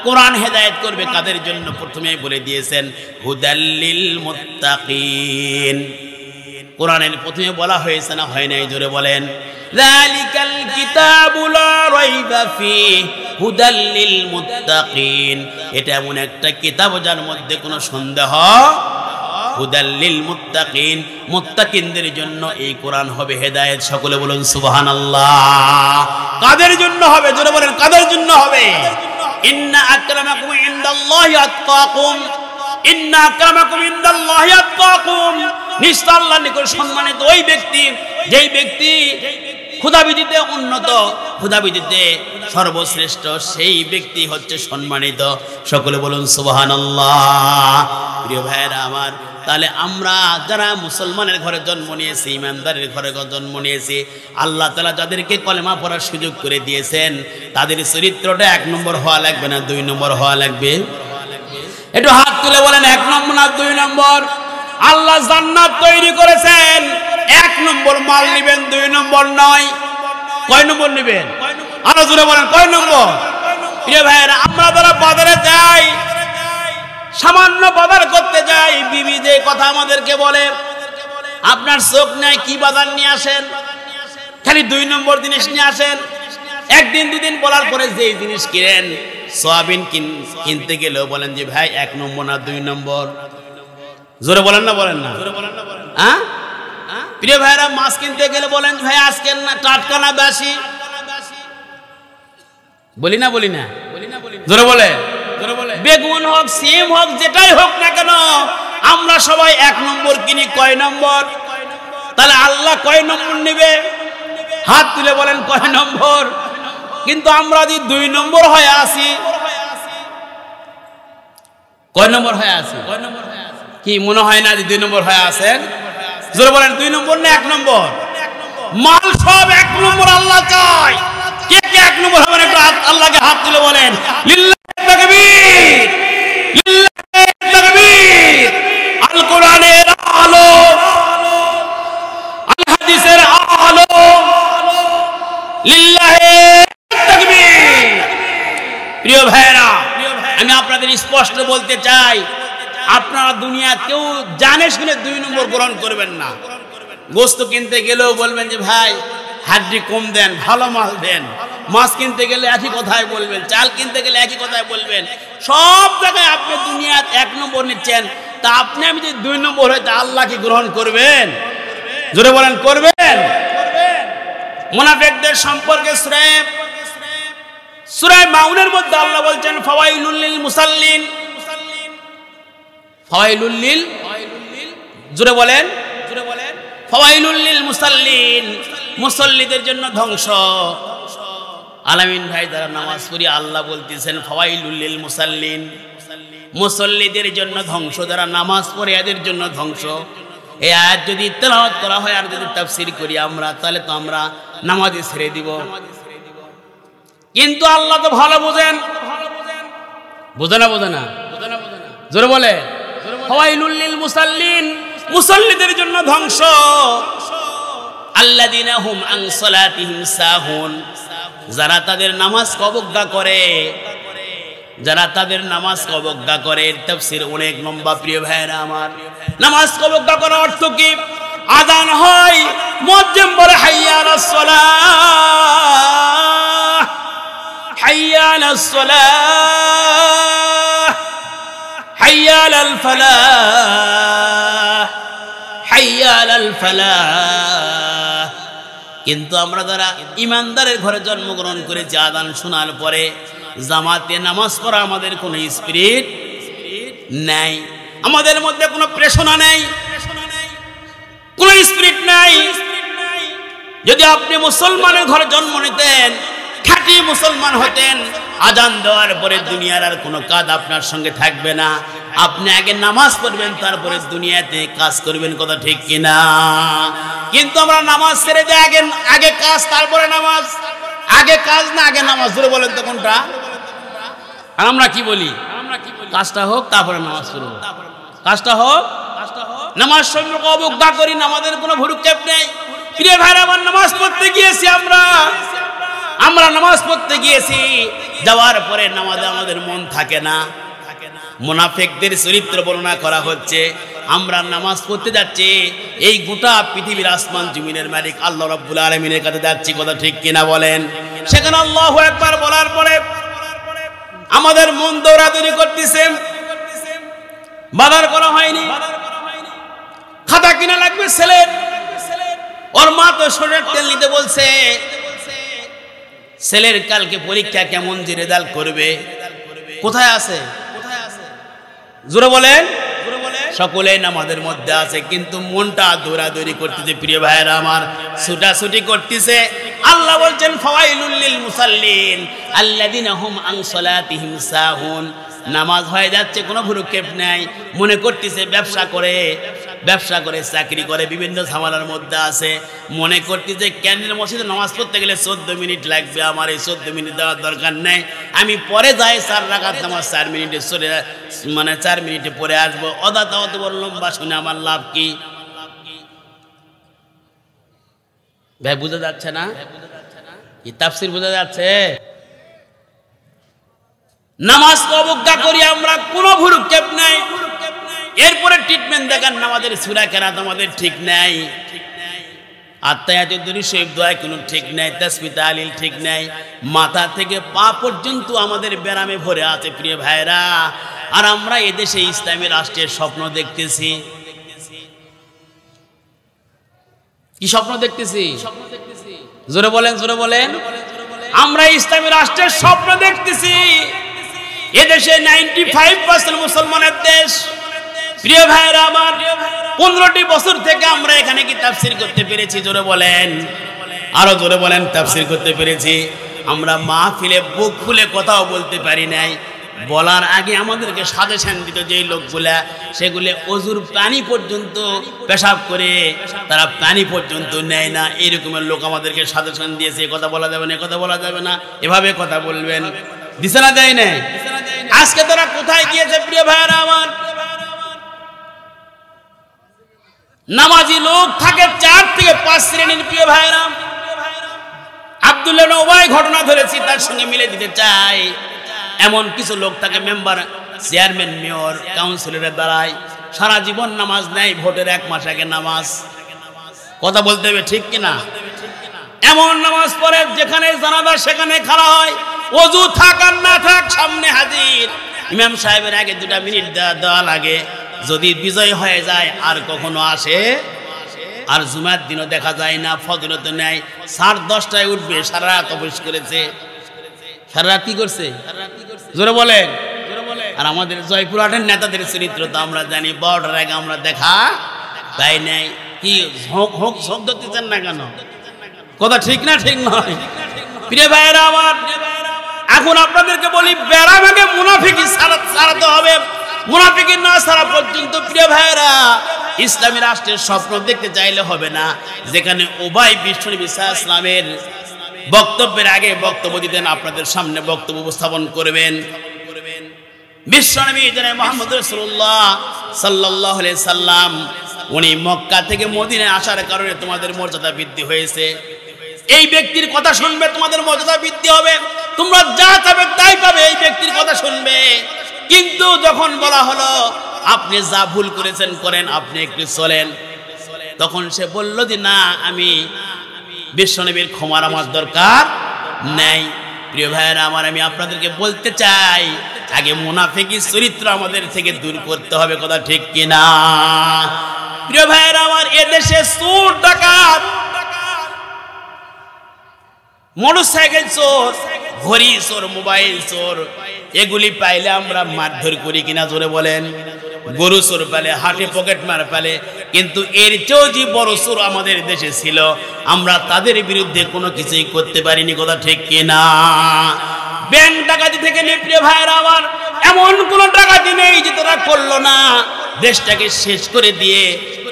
কোরআন হেদায়েত করবে কাদের জন্য? প্রথমেই বলে দিয়েছেন হুদাল্লিল মুত্তাকিন। কোরআনের প্রথমে বলা হয়েছে না হয় নাই? জোরে বলেন। যালিকাল কিতাবু লা রাইবা ফিহি হুদাল লিল মুত্তাকিন। এটা এমন একটা কিতাব যার মধ্যে কোনো সন্দেহ, হুদাল লিল মুত্তাকিন, মুত্তাকিনদের জন্য এই কোরআন হবে হেদায়েত। সকলে বলুন সুবহানাল্লাহ। কাদের জন্য হবে? জোরে বলেন, কাদের জন্য হবে? ইন্না আকরামাকুম ইনদাল্লাহি আতকাকুম, ইন্না আকরামাকুম ইনদাল্লাহি আতকাকুম। নিশ্চয় আল্লাহর নিকট সম্মানিত ওই ব্যক্তি যেই ব্যক্তি খোদাবিদিতে উন্নত, খোদাবিদিতে সর্বশ্রেষ্ঠ, সেই ব্যক্তি হচ্ছে সম্মানিত। সকলে বলুন সুবহানাল্লাহ। প্রিয় ভাইয়েরা আমার, তাহলে আমরা যারা মুসলমানের ঘরে জন্ম নিয়েছি, ইমানদারের ঘরে জন্ম নিয়েছি, আল্লাহ তাআলা যাদেরকে কলেমা পড়ার সুযোগ করে দিয়েছেন, তাদের চরিত্রটা 1 নম্বর হওয়া লাগবে না 2 নম্বর হওয়া লাগবে? একটু হাত তুলে বলেন 1 নম্বর না 2 নম্বর? আল্লাহ জান্নাত তৈরি করেছেন, 1 নম্বর মাল নেবেন, 2 নম্বর নয়। কয় নম্বর নেবেন? আরো জোরে বলেন, কয় নম্বর? প্রিয় ভাইয়েরা, আমরা যারা বাজারে যাই, সামান্য বাজার করতে যাই, বিবি যে কথা আমাদেরকে বলে, আপনার চোখ নাই, কি বাজার নিয়ে আসেন? খালি 2 নম্বর জিনিস নিয়ে আসেন। একদিন 2 দিন বলার পরে যে জিনিস কিনেন, সয়াবিন কিনতে গেলেও বলেন যে ভাই 1 নম্বর না 2 নম্বর? জোরে বলেন না, বলেন না? হ্যাঁ প্রিয় ভাইরা, মাছ কিনতে গেলে বলেন ভাই আজকে না টাটকা না বাসি? বলি না, বলি না? জোরে বলে, জোরে বলে। বেগুন হোক, সিম হোক, যেটাই হোক না কেন, আমরা সবাই 1 নম্বর কিনি। কয় নম্বর? তাহলে আল্লাহ কয় নম্বর নেবে? হাত তুলে বলেন কয় নম্বর? কিন্তু আমরা যদি 2 নম্বর হয়ে আসি, কয় নম্বর হয়ে আসি? কি মনে হয় না যে 2 নম্বর হয়ে আছেন? জোরে বলেন, 2 নম্বর না 1 নম্বর? মাল সব 1 নম্বর আল্লাহ চায়। কে কে 1 নম্বর হবেন? একটু আল্লাহকে হাত তুলে বলেন লিল্লাহি তাকবীর, লিল্লাহি তাকবীর। আল কোরআনের আলো, আল হাদিসের আলো, লিল্লাহি তাকবীর। প্রিয় ভাইরা, আমি আপনাদের স্পষ্ট বলতে চাই, আপনারা দুনিয়া কেউ জানে শুনে 2 নম্বর গ্রহণ করবেন না। গোস্ত কিনতে গেলেও বলবেন যে ভাই হাড্ডি কম দেন, ভালো মাল দেন। মাছ কিনতে গেলে একই কথাই বলবেন, চাল কিনতে গেলে একই কথাই বলবেন। সব জায়গায় আপনি দুনিয়ার 1 নম্বর নিচ্ছেন, তা আপনি আমি যদি 2 নম্বর হয়, তা আল্লাহ কি গ্রহণ করবেন? জোরে বলেন, করবেন? মুনাফিকদের সম্পর্কে সূরা মাউনের মধ্যে আল্লাহ বলছেন ফাওয়াইলুল লিল মুসাল্লিন, ফাওয়াইলুল লিল, জোরে বলেন, জোরে বলেন, ফাওয়াইলুল লিল মুসাল্লিন, মুসল্লিদের জন্য ধ্বংস। আলামিন ভাই, যারা নামাজ পড়ি, আল্লাহ বলতেছেন ফাওয়াইলুল লিল মুসাল্লিন, মুসল্লিদের জন্য ধ্বংস। যারা নামাজ পড়ে এদের জন্য ধ্বংস। এই আয়াত যদি তেলাওয়াত করা হয় আর যদি তাফসীর করি আমরা, তাহলে তো আমরা নামাজই ছেড়ে দিব। কিন্তু আল্লাহ তো ভালো বোঝেন, বোঝে না? বোঝে না? জোরে বলে, ফাওয়াইলুল লিল মুসাল্লিন, মুসল্লিদের জন্য ধ্বংস। আল্লাযীনা হুম আন সালাতিহিম সাহুন, যারা তাদের নামাজকে অবজ্ঞা করে, যারা তাদের নামাজকে অবজ্ঞা করে। তাফসীর অনেক লম্বা প্রিয় ভাইরা আমার। নামাজকে অবজ্ঞা করার অর্থ কি? আযান হয়, মুয়াজ্জিন বলে হাইয়া আলাস সালাহ, হাইয়া আলাস সালাহ, হাইয়া আলাল ফালাহ, হাইয়া আলাল ফালাহ। কিন্তু আমরা যারা ইমানদারের ঘরে জন্মগ্রহণ করেছি, আযান শোনার পরে জামাতে নামাজ পড়া আমাদের কোনো স্পিরিট নাই, আমাদের মধ্যে কোনো প্রেরণা নেই, কোনো স্পিরিট নাই। যদি আপনি মুসলমানের ঘরে জন্ম নিতেন, খাঁটি মুসলমান হতেন, আযান দেওয়ার পরে দুনিয়ার আর কোনো কাজ আপনার সঙ্গে থাকবে না। আপনি আগে নামাজ পড়বেন, তারপরে দুনিয়াতে কাজ করবেন। কথা ঠিক কিনা? কিন্তু আমরা নামাজ ছেড়ে দিই, আগে কাজ তারপরে নামাজ। আগে কাজ না আগে নামাজ? ধরে বলেন তো কোনটা? আর আমরা কি বলি? কাজটা হোক তারপরে নামাজ পড়ব, কাজটা হোক, নামাজ সম্পর্কে অবজ্ঞা করি না, আমাদের কোনো ভ্রুক্ষেপ নেই। প্রিয় ভাইরা আমার, নামাজ পড়তে গিয়েছি আমরা নামাজ পড়তে গিয়েছি, যাওয়ার পরে নামাজে আমাদের মন থাকে না। মুনাফিকদের চরিত্র বর্ণনা করা হচ্ছে। আমরা নামাজ পড়তে যাচ্ছি, এই গোটা পৃথিবীর আসমান জমিনের মালিক আল্লাহ রাব্বুল আলামিনের কাছে যাচ্ছি, কথা ঠিক কিনা বলেন? সেখানে আল্লাহু আকবার বলার পরে আমাদের মন দৌড়াদৌড়ি করতেছে, বাজার করা হয়নি, খাতা কিনা লাগবে ছেলের, ওর মা তো সরের তেল নিতে বলছে, ছেলের কালকে পরীক্ষা, কেমন যে রেজাল্ট করবে, কোথায় আছে? জোরে বলেন। সকলেই নামাজের মধ্যে আছে, কিন্তু মনটা দৌড়াদৌড়ি করতেছে। প্রিয় ভাইয়েরা আমার, ছুটাছুটি করতেছে। আল্লাহ বলছেন ফাওয়াইলুল লিল মুসাল্লিন আল্লাযিনা হুম আন সালাতিহিম সাহুন। নামাজ হয়ে যাচ্ছে, কোনো ভ্রুক্ষেপ নাই, মনে করতেছে ব্যবসা করে চাকরি করে বিভিন্ন ঝামেলার মধ্যে আছে, মনে করতেছে কেন্দ্রের মসজিদে নামাজ পড়তে গেলে 14 মিনিট লাগবে, আমার এই 14 মিনিট দেওয়ার দরকার নেই, আমি পরে যাই 4 রাকাত নামাজ 4 মিনিটে মানে 4 মিনিটে পরে আসবো। অদাতা অত বড় লম্বা শুনে আমার লাভ কি? ভাই বোঝা যাচ্ছে না? কি তাফসীর বোঝা যাচ্ছে? নামাজকে অবজ্ঞা করি আমরা, কোনো ভ্রুক্ষেপ নাই। এরপরে ট্রিটমেন্ট দেখান, আমাদের সূরা কেরাত আমাদের ঠিক নাই, আত্মায়াতুদ দুরূদ শরীফ দোয়া কোনো ঠিক নাই, তাসবিহ তাহলিল ঠিক নাই, মাথা থেকে পা পর্যন্ত আমাদের ব্যারামে ভরে আছে। প্রিয় ভাইরা, আর আমরা এদেশে ইসলামী রাষ্ট্রের স্বপ্ন দেখতেছি। কি স্বপ্ন দেখতেছি? জোরে বলেন, জোরে বলেন। আমরা ইসলামী রাষ্ট্রের স্বপ্ন দেখতেছি। এদেশে 95% মুসলমানের দেশ। প্রিয় ভাইরা আমার, 15টি বছর থেকে আমরা এখানে কি তাফসীর করতে পেরেছি? জোরে বলেন, আরো জোরে বলেন। তাফসীর করতে পেরেছি। আমরা মাহফিলে বুক ফুলে কথাও বলতে পারি নাই। বলার আগে আমাদেরকে সাজেশন দিত যেই লোকগুলা, সেগুলো অজুর পানি পর্যন্ত পেশাব করে, তারা পানি পর্যন্ত নেয় না। এরকমের লোক আমাদেরকে সাজেশন দিয়েছে, কথা বলা যাবে না, কথা বলা যাবে না, এভাবে কথা বলবেন। দিছে না, দেয় না? আজকে তারা কোথায় গিয়েছে? প্রিয় ভাইরা আমার, নামাজি লোক থাকে 4 থেকে 5 শ্রেণীর। প্রিয় ভাইরা, আব্দুল্লাহ ইবনে উবাই ঘটনা ধরেছি, তার সঙ্গে মিলে দিতে চাই। এমন কিছু লোক থাকে, মেম্বার, চেয়ারম্যান, মেয়র, কাউন্সিলরের দ্বারাই সারা জীবন নামাজ নেয়, ভোটের 1 মাস আগে নামাজ। কথা বলতে হবে, ঠিক কিনা? এমন নামাজ পড়ে যেখানে জানাজা সেখানে খাড়া হয়, ওযু থাক আর না থাক সামনে হাজির। ইমাম সাহেবের আগে 2 মিনিট দেওয়া লাগে। যদি বিজয় হয়ে যায় আর কখনো আসে, আর জুমার দিনও দেখা যায় না, ফজরত নেই, 10:30টায় উঠবে, সারা রাত অফিস করেছে, সারা রাত কি করছে? জোরে বলেন। আর আমাদের জয়পুরহাটের নেতাদের চরিত্র তো আমরা জানি, 12টার আগে আমরা দেখা তাই নাই। কি হোক শব্দ দিচ্ছেন না কেন? কথা ঠিক না, ঠিক নয়? প্রিয় ভাইয়েরা আমার, এখন আপনাদেরকে বলি, ব্যারাম আগে মুনাফিকি ছাড়াতে হবে। মুনাফিকি না ছাড়া পর্যন্ত প্রিয় ভাইয়েরা ইসলামী রাষ্ট্রের স্বপ্ন দেখতে চাইলে হবে না। যেখানে উবাই বিশ্বনবী সাল্লাল্লাহু আলাইহি ওয়াসাল্লামের বক্তব্যের আগে বক্তব্য দিতেন, আপনাদের সামনে বক্তব্য উপস্থাপন করবেন বিশ্বনবী জনাব মুহাম্মদ রাসূলুল্লাহ সাল্লাল্লাহু আলাইহি সাল্লাম। উনি মক্কা থেকে মদিনায় আসার কারণে তোমাদের মর্যাদা বৃদ্ধি হয়েছে। এই ব্যক্তির কথা শুনবে, তোমাদের মর্যাদা বৃদ্ধি হবে, তোমরা যা চাবে তাই পাবে, এই ব্যক্তির কথা শুনবে। কিন্তু যখন বলা হলো আপনি যা ভুল করেছেন করেন, আপনি একটু চলেন, তখন সে বলল যে না, আমি বিশ্বনবীর ক্ষমার আমার দরকার নেই। প্রিয় ভাইয়েরা আমার, আমি আপনাদেরকে বলতে চাই, আগে মুনাফিকি চরিত্র আমাদের থেকে দূর করতে হবে, কথা ঠিক কিনা? প্রিয় ভাইয়েরা আমার, এদেশে চোর, ডাকাত, মোটরসাইকেল চোর, ঘড়ি চোর, মোবাইল চোর, এগুলি পাইলে আমরা মারধর করি কিনা? জোরে বলেন। গরু চোর পালে, হাটে পকেট মার পালে, কিন্তু এর চেয়েও যে বড় চোর আমাদের দেশে ছিল, আমরা তাদের বিরুদ্ধে কোনো কিছুই করতে পারিনি, কথা ঠিক কিনা? ব্যাংক ডাকাতি থেকে নিয়ে প্রিয় ভাইয়েরা আমার, এমন কোন ডাকাতি নেই যে তারা করলো না। দেশটাকে শেষ করে দিয়ে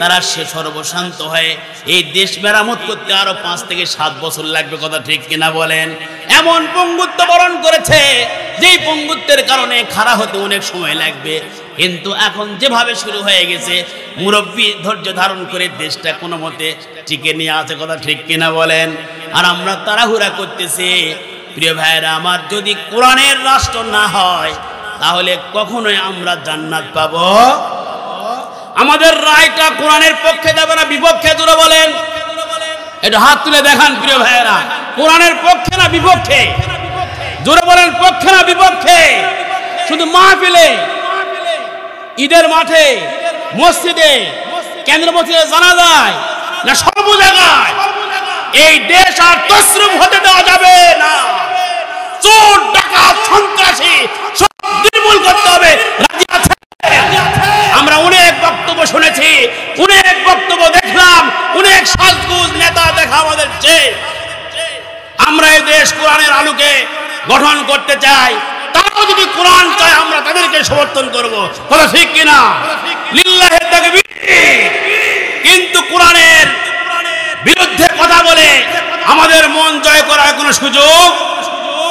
তারা সর্বশান্ত হয়ে এই দেশ মেরামত করতে আরো 5 থেকে 7 বছর লাগবে, কথা ঠিক কিনা বলেন? এমন পঙ্গুত্ব বরণ করেছে, যেই পঙ্গুত্বের কারণে খাড়া হতে অনেক সময় লাগবে। কিন্তু এখন যেভাবে শুরু হয়ে গেছে, মুরব্বী ধৈর্য ধারণ করে দেশটা কোনো মতে টিকে নিয়ে আছে, কথা ঠিক কিনা বলেন? আর আমরা তাড়াহুড়া করতেছি। প্রিয় ভাইয়েরা আমার, যদি কোরআনের রাষ্ট্র না হয় তাহলে কখনোই আমরা জান্নাত পাবো আমাদের রায়টা কোরআনের পক্ষে যাবে না বিপক্ষে? জোরে বলেন, একটু হাত তুলে দেখান প্রিয় ভাইয়েরা, কোরআনের পক্ষে না বিপক্ষে? জোরে বলেন, পক্ষে না বিপক্ষে? শুধু মাহফিলে, ঈদের মাঠে, মসজিদে, কেন্দ্র মসজিদে জানা যায় না সর্ব জায়গায়? এই দেশ আর তসরুম হতে দেওয়া যাবে না। চোর, ডাকাত, সন্ত্রাসী সব নির্মূল করতে হবে। রাজি আছেন? আমরা অনেক বক্তব্য শুনেছি, অনেক বক্তব্য দেখলাম, অনেক সাজগুজ নেতা দেখা আমাদের চেয়ে। আমরা এই দেশ কোরআনের আলোকে গঠন করতে চাই, তারাও যদি কোরআন চায় আমরা তাদেরকে সমর্থন করব। কথা ঠিক কিনা? লিল্লাহি তাকবীর। কিন্তু কোরআনের বিরুদ্ধে কথা বলে আমাদের মন জয় করার কোনো সুযোগ,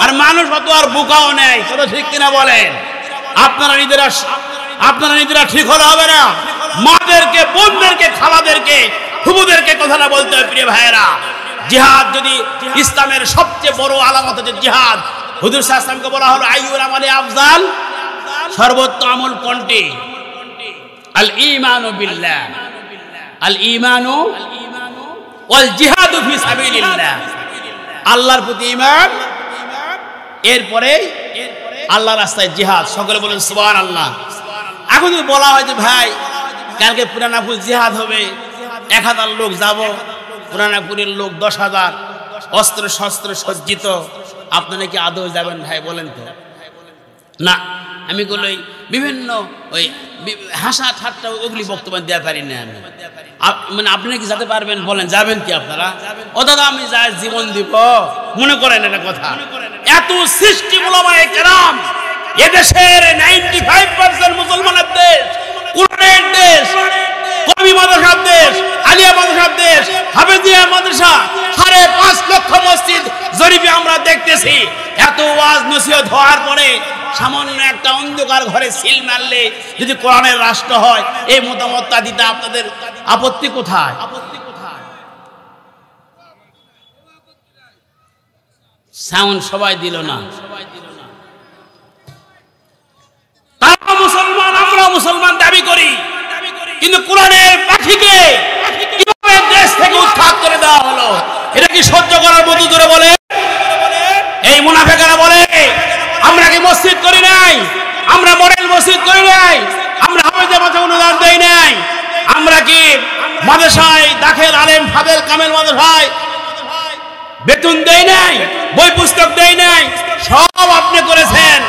আর মানুষ অত আর বোকাও নেই। কথা ঠিক কিনা বলেন? আপনারা নিজেরা ঠিক হলে হবে না। মাদেরকে, বোনদেরকে, খালাদেরকে, ফুফুদেরকে কথাটা বলতে হবে প্রিয় ভাইয়েরা। জিহাদ যদি ইসলামের সবচেয়ে বড় আলামত হচ্ছে জিহাদ। হুজুর সাল্লাল্লাহু আলাইহি ওয়াসাল্লামকে বলা হলো আইয়ুল আমালি আফজাল, সর্বোত্তম আমল কোনটি? আল ঈমানু বিল্লাহ, আল ঈমানু ওয়াল জিহাদু ফি সাবিলিল্লাহ। আল্লাহর প্রতি ঈমান, এরপরে আল্লাহর রাস্তায় জিহাদ। সকলে বলেন সুবহানাল্লাহ। এখন যদি বলা হয় যে ভাই কালকে পুরানাপুর জিহাদ হবে, 1000 লোক যাব, পুরানাপুরের লোক 10,000, অস্ত্র শস্ত্র সজ্জিত, আপনারা কি আদৌ যাবেন ভাই বলেন তো? না, আমি বলি বিভিন্ন ওই হাসা ঠাট্টা ওগুলি বক্তব্য দেওয়া পারি না আমি। মানে আপনারা কি যেতে পারবেন বলেন? যাবেন কি আপনারা? ও দাদা আমি যাই জীবন দিব মনে করেন এটা কথা? এত সৃষ্টি উলামায়ে কেরাম, এদেশের 95% মুসলমানের দেশ, কোরআনের দেশ, কওমি মাদ্রাসার দেশ, আলিয়া মাদ্রাসার দেশ, হাফেজিয়া মাদ্রাসা, 5.5 লক্ষ মসজিদ জরিপে আমরা দেখতেছি। এত ওয়াজ নসিহত হওয়ার পরে সামান্য একটা অন্ধকার ঘরে সিল মারলে যদি কোরআনের রাষ্ট্র হয়, এই মতামতটা দিতে আপনাদের আপত্তি কোথায়? সাউন্ড সবাই দিল না। তারা মুসলমান, আমরা মুসলমান দাবি করি, কিন্তু কোরআনের পাখিকে কিভাবে দেশ থেকে উৎখাত করে দেওয়া হলো, এটা কি সহ্য করার মতো? জোরে বলে। এই মুনাফিকরা বলে আমরা কি মসজিদ করি নাই, আমরা মডেল মসজিদ করি নাই, আমরা হাফেজে মাদ্রাসা অনুদান দেই নাই, আমরা কি মাদ্রাসায় দাখিল আলেম ফাদেল কামেল মাদ্রাসায় বেতন দেই নাই, বই পুস্তক দেই নাই, সব আপনি করেছেন।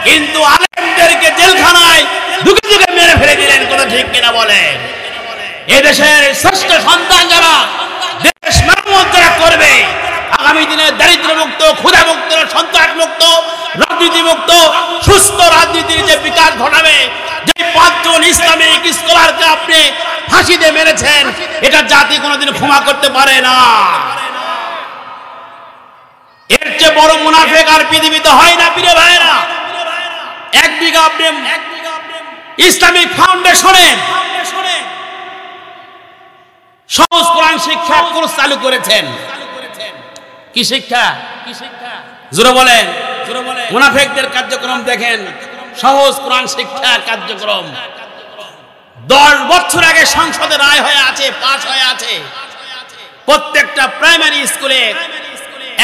কিন্তু আলেমদেরকে জেলখানায় ঢুকে ঢুকে মেরে ফেলে দিলেন। কথা ঠিক কিনা বলেন? এই দেশের শ্রেষ্ঠ সন্তান যারা, দেশ মেরামত যারা করবে, আগামী দিনে দারিদ্র মুক্ত, ক্ষুধা মুক্ত, সন্ত্রাস মুক্ত, রাজনীতি মুক্ত, সুস্থ রাজনীতির যে বিকাশ ঘটাবে, যে 5 জন ইসলামিক স্কলারকে আপনি ফাঁসিতে মেরেছেন, এটা জাতি কোনোদিন ক্ষমা করতে পারে না। এর চেয়ে বড় মুনাফিক আর পৃথিবীতে হয় না প্রিয় ভাইরা। 1 বিঘা আপনি ইসলামিক ফাউন্ডেশনে সহজ কোরআন শিক্ষা কোর্স চালু করেছেন। কি শিক্ষা? জোরে বলেন। মুনাফিকদের কার্যক্রম দেখেন, সহজ কোরআন শিক্ষা কার্যক্রম 10 বছর আগে সংসদে রায় হয়ে আছে, পাস হয়ে আছে। প্রত্যেকটা প্রাইমারি স্কুলে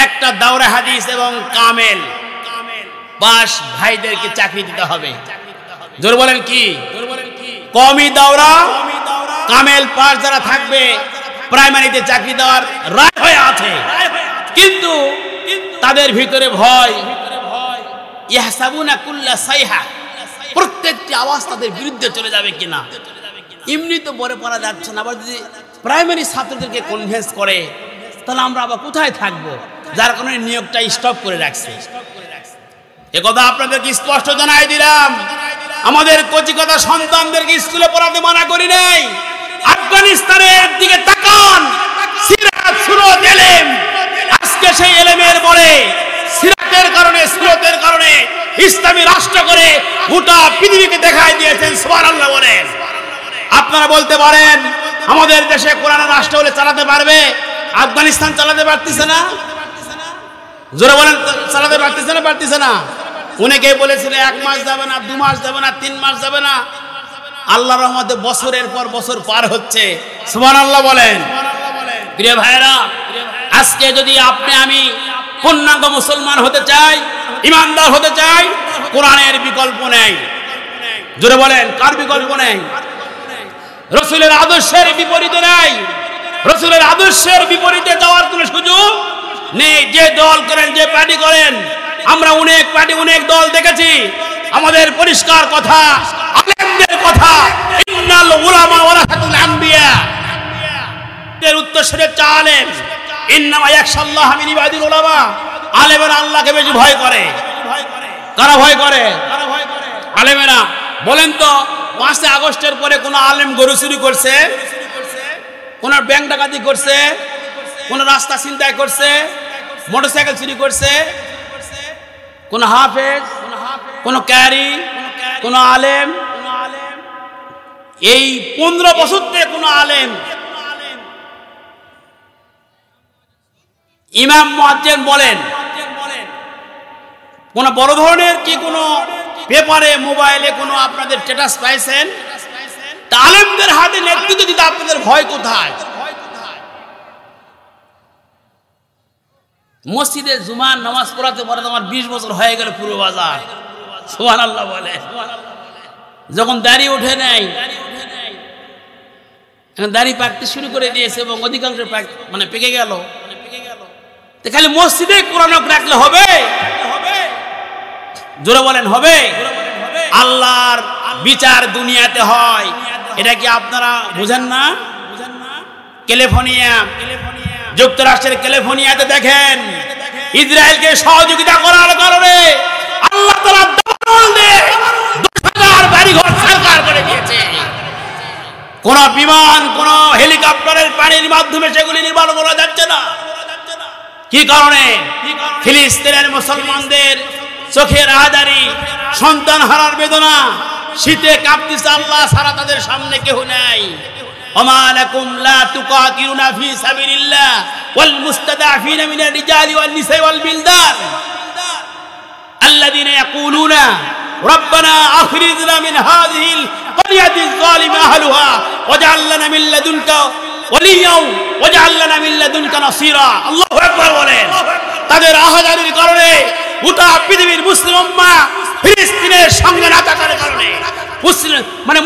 একটা দাওরা হাদিস এবং কামেল পাস ভাইদেরকে চাকরি দিতে হবে। জোরে বলেন কি? কওমি দাওরা কামেল পাস যারা থাকবে প্রাইমারিতে চাকরি দেওয়ার রায় হয়ে আছে। কিন্তু তাদের ভিতরে ভয়, ইহসাবুনা কুল্লা সাইহা, প্রত্যেকটি আওয়াজ তাদের বিরুদ্ধে চলে যাবে কিনা। এমনি তো বড় পড়া যাচ্ছে না, আবার যদি প্রাইমারি ছাত্রদেরকে কনভিন্স করে তাহলে আমরা আবার কোথায় থাকবো? যার কারণে নিয়োগটা স্টপ করে রাখছে। একথা আপনাদেরকে স্পষ্ট জানাই দিলাম। আমাদের কচিকতা সন্তানদেরকে স্কুলে পড়াতে মানা করি নাই। আফগানিস্তানের দিকে তাকান, সিরাত সুরত এলেম, আজকে সেই এলেমের বলে সিরাতের কারণে, সুরতের কারণে ইসলামী রাষ্ট্র করে গোটা পৃথিবীকে দেখাই দিয়েছেন। সুবহানাল্লাহ বলেন। আপনারা বলতে পারেন আমাদের দেশে কোরআনের রাষ্ট্র হলে চালাতে পারবে, আফগানিস্তান চালাতে পারতেছে না? জোরে বলেন, চালাতে পারতেছে না? পারতেছে না। অনেকেই বলেছিল 1 মাস যাবে না, 2 মাস যাবে না, 3 মাস যাবে না। আল্লাহর রহমতে বছরের পর বছর পার হচ্ছে। সুবহানাল্লাহ বলেন। প্রিয় ভাইরা, আজকে যদি আপনি আমি পূর্ণাঙ্গ মুসলমান হতে চাই, ইমানদার হতে চাই, কোরআনের বিকল্প নেই। জোরে বলেন, কার বিকল্প নেই? রাসূলের আদর্শের বিপরীতে নাই। রাসূলের আদর্শের বিপরীতে যাওয়ার কোনো সুযোগ নেই। যে দল করেন, যে পার্টি করেন, আমরা অনেক পার্টি অনেক দল দেখেছি। আমাদের পরিষ্কার কথা, আলেমদের কথা, ইন্নাল উলামা ওয়ারাসাতুল আম্বিয়া, এর উত্তরসূরির আলেম, ইন্নামা ইয়াখশাল্লাহ মিন ইবাদিল উলামা। আলেমেরা আল্লাহকে বেশি ভয় করে। কারা ভয় করে? আলেমেরা। বলেন তো, 5 আগস্টের পরে কোন আলেম গরু চুরি করছে? কোন ব্যাংক ডাকাতি করছে? কোন রাস্তা ছিনতাই করছে? মোটরসাইকেল চুরি করছে? কোন হাফেজ, কোন ক্যারি, কোন আলেম? এই 15 বছর থেকে কোন আলেম, ইমাম মুয়াজ্জিন বলেন, কোন বড় ধরনের কি কোন পেপারে মোবাইলে কোন আপনাদের স্ট্যাটাস পাইছেন? তা আলেমদের হাতে নেতৃত্ব দিতে আপনাদের ভয় কোথায়? মসজিদে জুমার নামাজ পড়াতে পড়াতে আমার 20 বছর হয়ে গেল পুরো বাজার। সুবহানাল্লাহ বলে। যখন দাড়ি উঠে নাই, এখন দাড়ি পাকতে শুরু করে দিয়েছে এবং অধিকাংশ মানে পেকে গেল। খালি মসজিদে কোরআন রাখলে হবে? জোরে বলেন, হবে? আল্লাহর বিচার দুনিয়াতে হয়, এটা কি আপনারা বুঝেন না? ক্যালিফোর্নিয়া, যুক্তরাষ্ট্রের ক্যালিফোর্নিয়াতে দেখেন, ইসরায়েলকে সহযোগিতা করার কারণে আল্লাহ তাআলা দখল দিয়ে 10,000 বাড়িঘর সরকার করে দিয়েছে। কোন বিমান, কোন হেলিকপ্টারের পানির মাধ্যমে সেগুলি নির্মাণ করা যাচ্ছে না। কি কারণে? ফিলিস্তিনের মুসলমানদের চোখের আহাজারি, সন্তান হারার বেদনা, শীতে কাঁপতেছে, আল্লাহ ছাড়া তাদের সামনে কেউ নাই। ওমা লাকুম লা তুকাতিলুনা ফি সাবিলিল্লাহ ওয়াল মুস্তাদাফিনা মিনার রিজালি ওয়ান নিসাই ওয়াল বিলদান আল্লাযীনা ইয়াকুলুনা রাব্বানা আখরিজনা মিন হাযিহিল ক্বরিয়াতিল যালিমা আহলুহা ওয়াজআল লানা মিন লাদুনকা ওয়ালিয়্যাও ওয়াজআল লানা মিন লাদুনকা নাসীরা। আল্লাহু আকবার বলেন। তাদের আহাজারির কারণে গোটা পৃথিবীর মুসলিম উম্মাহ ফিলিস্তিনের সঙ্গে না থাকার কারণে,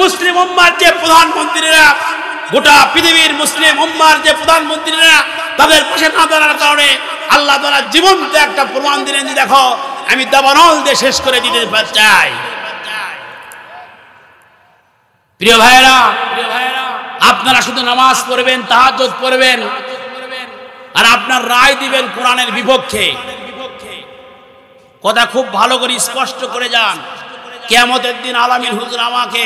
মুসলিম উম্মাহর যে প্রধানমন্ত্রীরা, গোটা পৃথিবীর মুসলিম উম্মাহর যে প্রধানমন্ত্রীরা তাদের পাশে না দাঁড়ানোর কারণে আল্লাহ তাআলা জীবন্ত একটা প্রমাণ দিলেন যে দেখো, আমি দাবানল দিয়ে শেষ করে দিতে চাই। প্রিয় ভাইরা, আপনারা শুধু নামাজ পড়বেন, তাহাজ্জুদ পড়বেন, আর আপনার রায় দিবেন কোরআনের বিপক্ষে। কথা খুব ভালো করে স্পষ্ট করে যান। কিয়ামতের দিন আলামিন হুজুর আমাকে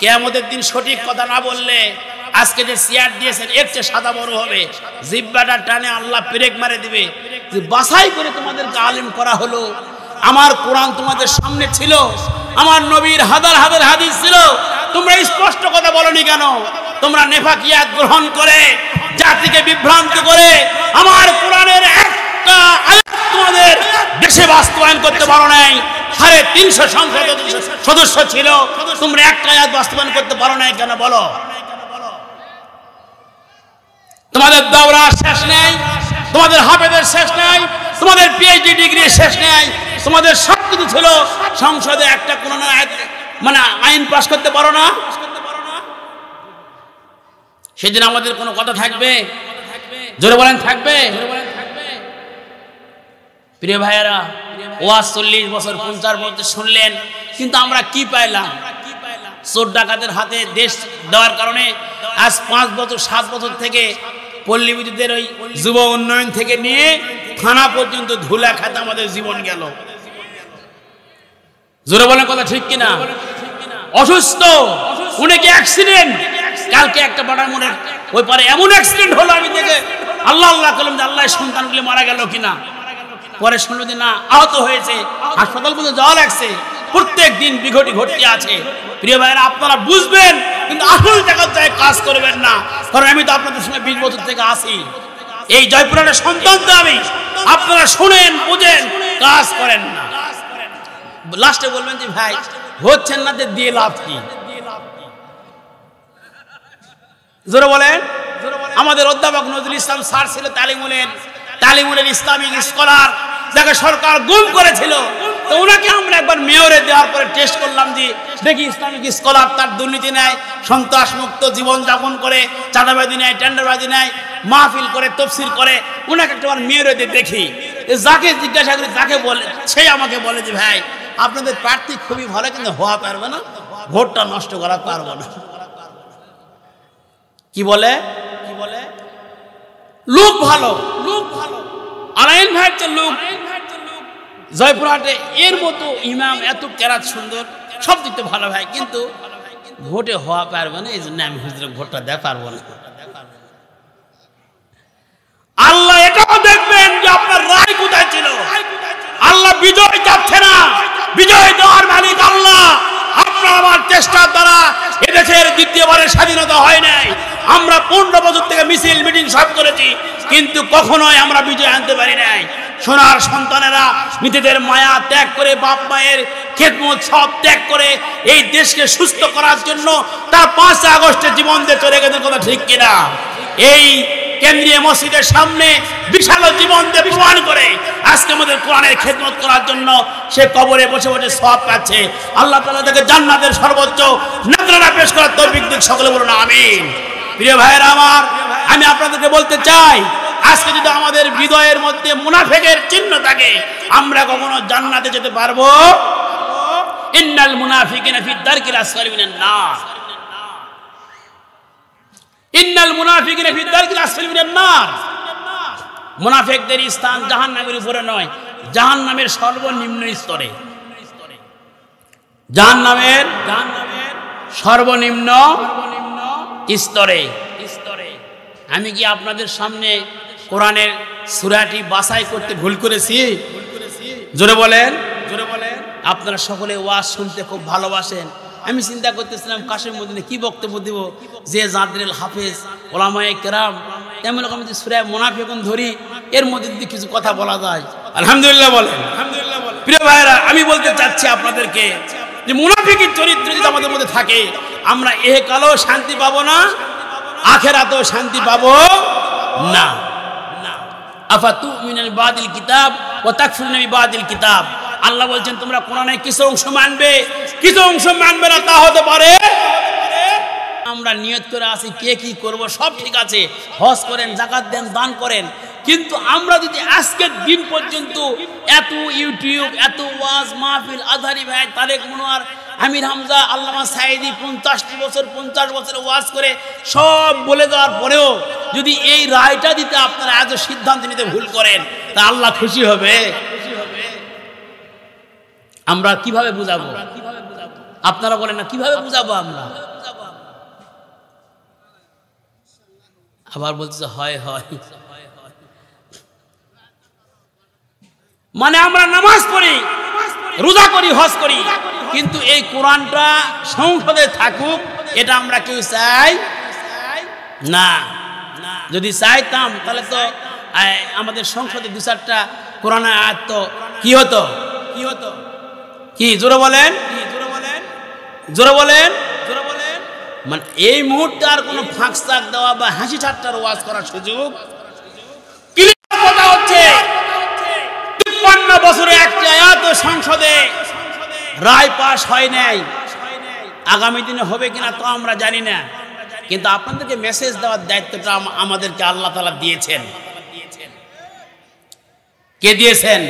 কিয়ামতের দিন সঠিক কথা না বললে, আজকে যে সিয়ার দিয়েছেন এর চেয়ে সাদা বড় হবে, জিহ্বাটা টানে আল্লাহ ব্রেক মারে দিবে। যে বাছাই করে তোমাদেরকে আলেম করা হলো, আমার কোরআন তোমাদের সামনে ছিল, আমার নবীর হাজার হাজার হাদিস ছিল, তোমরা স্পষ্ট কথা বলনি কেন? তোমরা নেফাকিয়াত গ্রহণ করে জাতিকে বিভ্রান্ত করে আমার কোরআনের একটা আয়াত তোমাদের দেশে বাস্তবায়ন করতে পারো নাই। 350 সংসদ সদস্য ছিল, তোমরা একটা আয়াত বাস্তবায়ন করতে পারো নাই কেন বলো? তোমাদের দাওরা শেষ নেই, তোমাদের হাফেজের শেষ নেই, তোমাদের পিএইচডি ডিগ্রি শেষ নেই, তোমাদের সব কিছু ছিল, সংসদে একটা কোন মানে আইন পাস করতে পারো না। সেদিন আমাদের কোনো কথা থাকবে? জোরে বলেন, থাকবে? প্রিয় ভাইয়েরা, ওয়াজ 40 বছর 50 বছর শুনলেন, কিন্তু আমরা কি পাইলাম? চোর ডাকাতের হাতে দেশ দেওয়ার কারণে আজ 5 বছর 7 বছর থেকে পল্লী বিদ্যুতের ওই যুব উন্নয়ন থেকে নিয়ে থানা পর্যন্ত ধুলা খাতে আমাদের জীবন গেল। জোরে বলেন কথা ঠিক কিনা? অসুস্থ, অনেকে অ্যাক্সিডেন্ট। কালকে একটা বাড়ার মনে ওই পারে এমন অ্যাক্সিডেন্ট হলো, আমি দেখে আল্লাহ আল্লাহ করলাম যে আল্লাহ সন্তানগুলি মারা গেল কিনা। পরে শুনলো যে না, আহত হয়েছে, হাসপাতাল পর্যন্ত যাওয়া লাগছে। প্রত্যেক দিন বিঘটি ঘটতে আছে। প্রিয় ভাইরা, আপনারা বুঝবেন কিন্তু আসল জায়গায় কাজ করবেন না। কারণ আমি তো আপনাদের সঙ্গে 20 বছর থেকে আসি, এই জয়পুরের সন্তান তো আমি। আপনারা শুনেন, বুঝেন, কাজ করেন না। লাস্টে বলবেন যে ভাই হচ্ছেন না, দিয়ে লাভ কি? জোরে বলেন। আমাদের অধ্যাপক নজরুল ইসলাম স্যার ছিল তালিমুলের ইসলামিক স্কলার, যাকে সরকার গুম করেছিল। তো ওনাকে আমরা একবার মেয়রে দেওয়ার পরে টেস্ট করলাম যে দেখি ইসলামিক স্কলার, তার দুর্নীতি নেয়, সন্ত্রাস মুক্ত জীবন যাপন করে, চাঁদাবাজি নেয়, টেন্ডারবাজি নেয়, মাহফিল করে, তফসির করে, ওনাকে একবার মেয়রে দিয়ে দেখি। যাকে জিজ্ঞাসা করি, যাকে বলে, সে আমাকে বলে যে ভাই আপনাদের প্রার্থী খুবই ভালো, কিন্তু হওয়া পারবে না, ভোটটা নষ্ট করা পারবো না। কি বলে লোক ভালো, আলাইন ভাইয়ের যে লোক জয়পুরহাটে, এর মতো ইমাম, এত কেরাত সুন্দর, সব দিতে ভালো ভাই, কিন্তু ভোটে হওয়া পারবে না, এই জন্য আমি হুজুরের ভোটটা দেওয়া পারবো না। আল্লাহ এটাও দেখবেন যে আপনার রায় কোথায় ছিল। আল্লাহ বিজয় চাচ্ছে না, বিজয় দেওয়ার মালিক আল্লাহ। আপনার আমার চেষ্টার দ্বারা এদেশের দ্বিতীয়বারের স্বাধীনতা হয় নাই। আমরা 15 বছর থেকে মিছিল মিটিং সব করেছি, কিন্তু কখনোই আমরা বিজয় আনতে পারি নাই। সোনার সন্তানেরা নিজেদের মায়া ত্যাগ করে, বাপ মায়ের খেদমত সব ত্যাগ করে এই দেশকে সুস্থ করার জন্য তার 5 আগস্টে জীবন দিয়ে চলে গেছেন, কথা ঠিক কিনা? এই কেন্দ্রীয় মসজিদের সামনে বিশাল জীবন দিয়ে প্রমাণ করে আজকে আমাদের কোরআনের খেদমত করার জন্য সে কবরে বসে বসে সওয়াব পাচ্ছে। আল্লাহ তাআলা তাকে জান্নাতের সর্বোচ্চ নজরানা পেশ করার তৌফিক দিক, সকলে বলুন আমিন। প্রিয় ভাইয়েরা আমার, আমি আপনাদেরকে বলতে চাই, আজকে যদি আমাদের হৃদয়ের মধ্যে মুনাফিকের চিহ্ন থাকে, আমরা কখনো জান্নাতে যেতে পারবো? ইন্নাল মুনাফিকিনা ফি দারকিল আসফালি মিনান নার, ইন্নাল মুনাফিকিনা ফি দারকিল আসফালি মিনান নার। মুনাফিকদের স্থান জাহান্নামের উপরে নয়, জাহান্নামের সর্বনিম্ন স্তরে, জাহান্নামের সর্বনিম্ন স্তরে। আমি কি আপনাদের সামনে কোরআনের সূরাটি বাছাই করতে ভুল করেছি? জোরে বলেন। আপনারা সকলে ওয়াজ শুনতে খুব ভালোবাসেন। আমি চিন্তা করতেছিলাম কাশেম মদিনে কি বক্তব্য দিব, যে জাদরেল হাফেজ ওলামায়ে কেরাম, তেমন রকম যদি সূরা মুনাফিকুন ধরি, এর মধ্যে যদি কিছু কথা বলা যায়। আলহামদুলিল্লাহ বলেন। প্রিয় ভাইরা, আমি বলতে চাচ্ছি আপনাদেরকে যে মুনাফিকের চরিত্র যদি আমাদের মধ্যে থাকে, আমরা ইহকালেও শান্তি পাবো না, আখিরাতেও শান্তি পাবো না। আফাতুমিনুনা বিবাদিল কিতাব ওয়া তাকফুরুনা বিবাদিল কিতাব। আল্লাহ বলছেন তোমরা কোরআনের কিছু অংশ মানবে, কিছু অংশ মানবে না। তা হতে পারে আমরা নিয়ত করে আসি কে কি করব, সব ঠিক আছে, হজ করেন, যাকাত দেন, দান করেন, কিন্তু আমরা যদি আজকের দিন পর্যন্ত এত ইউটিউব, এত ওয়াজ মাহফিল, আজহারি ভাই, তারেক মনোয়ার, আমির হামজা, আল্লামা সাঈদী 50 বছর ওয়াজ করে সব বলে দেওয়ার পরেও যদি এই রায়টা দিতে আপনারা এত সিদ্ধান্ত নিতে ভুল করেন, তা আল্লাহ খুশি হবে? আমরা কিভাবে বুঝাবো? আপনারা বলেন না, কিভাবে বুঝাবো আমরা? আবার বলতেছে হয় মানে আমরা নামাজ পড়ি, রোজা করি, হজ করি, কিন্তু এই কোরআনটা সংসদে থাকুক এটা আমরা কেউ চাই না। যদি চাইতাম তাহলে তো আমাদের সংসদে 2-4টা কোরআনের আয়াত তো কি হতো? কি জোরে বলেন? মানে এই মুহূর্তে আর কোনো ফাঁকসাক দেওয়া বা হাসি ঠাট্টার ওয়াজ করার সুযোগ কথা হচ্ছে। 53 বছরে একটা আয়াত সংসদে রায় পাশ হয় নাই, আগামী দিনে হবে কিনা তো আমরা জানি না, কিন্তু আপনাদেরকে মেসেজ দেওয়ার দায়িত্বটা আমাদেরকে আল্লাহ তাআলা দিয়েছেন। কে দিয়েছেন?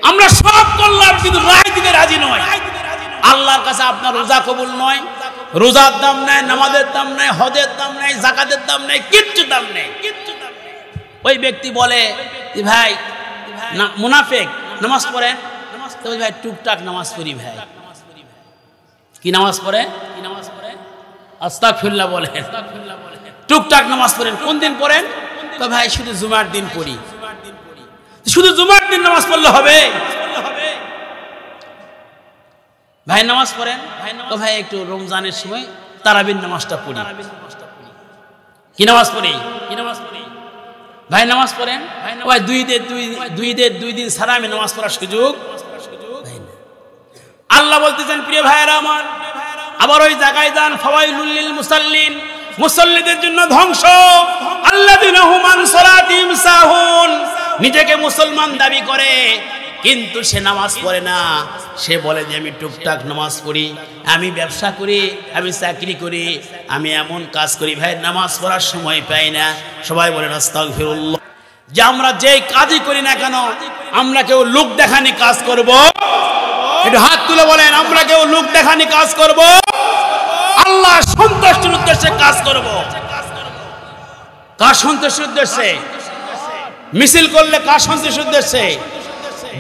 আমরা সব করলাম কিন্তু রায় দিতে রাজি নয়। আল্লাহর কাছে আপনার রোজা কবুল নয়, রোজার দাম নাই, নামাজের দাম নাই, হজের দাম নাই, যাকাতের দাম নাই, কিচ্ছু দাম নেই। ওই ব্যক্তি বলে যে ভাই না মুনাফিক, নামাজ পড়েন, ভাই টুকটাক নামাজ পড়ি ভাই। কি নামাজ পড়ে? আস্তাগফিরুল্লাহ বলে, টুকটাক নামাজ পড়েন। কোন দিন পড়েন? ভাই শুধু জুমার দিন পড়ি। শুধু জুমার দিন নামাজ পড়লে হবে? ভাই নামাজ পড়েন, ভাই একটু রমজানের সময় তারাবির নামাজটা পড়ি। কি নামাজ পড়ি? ভাই নামাজ পড়েন, ভাই দুই দিন সারা আমি নামাজ পড়ার সুযোগ। আল্লাহ বলতেছেন প্রিয় ভাইয়েরা আমার, আবার ওই জায়গায় যান, ফাওয়াইলুল লিল মুসাল্লিন, মুসল্লিদের জন্য ধ্বংস। আল্লাযিনা হুম আন সালাতিহিম সাহুন, নিজেকে মুসলমান দাবি করে কিন্তু সে নামাজ পড়ে না। সে বলে যে আমি টুকটাক নামাজ পড়ি, আমি ব্যবসা করি, আমি চাকরি করি, আমি এমন কাজ করি, ভাই নামাজ পড়ার সময় পাই না। সবাই বলেন আস্তাগফিরুল্লাহ। যে আমরা যেই কাজই করি না কেন, আমরা কেউ লোক দেখানি কাজ করব? একটু হাত তুলে বলেন, আমরা কেউ লোক দেখানি কাজ করব? আল্লাহ সন্তুষ্টির উদ্দেশ্যে কাজ করব। কার সন্তুষ্টির উদ্দেশ্যে? মিছিল করলে কার সন্তুষ্টির উদ্দেশ্যে?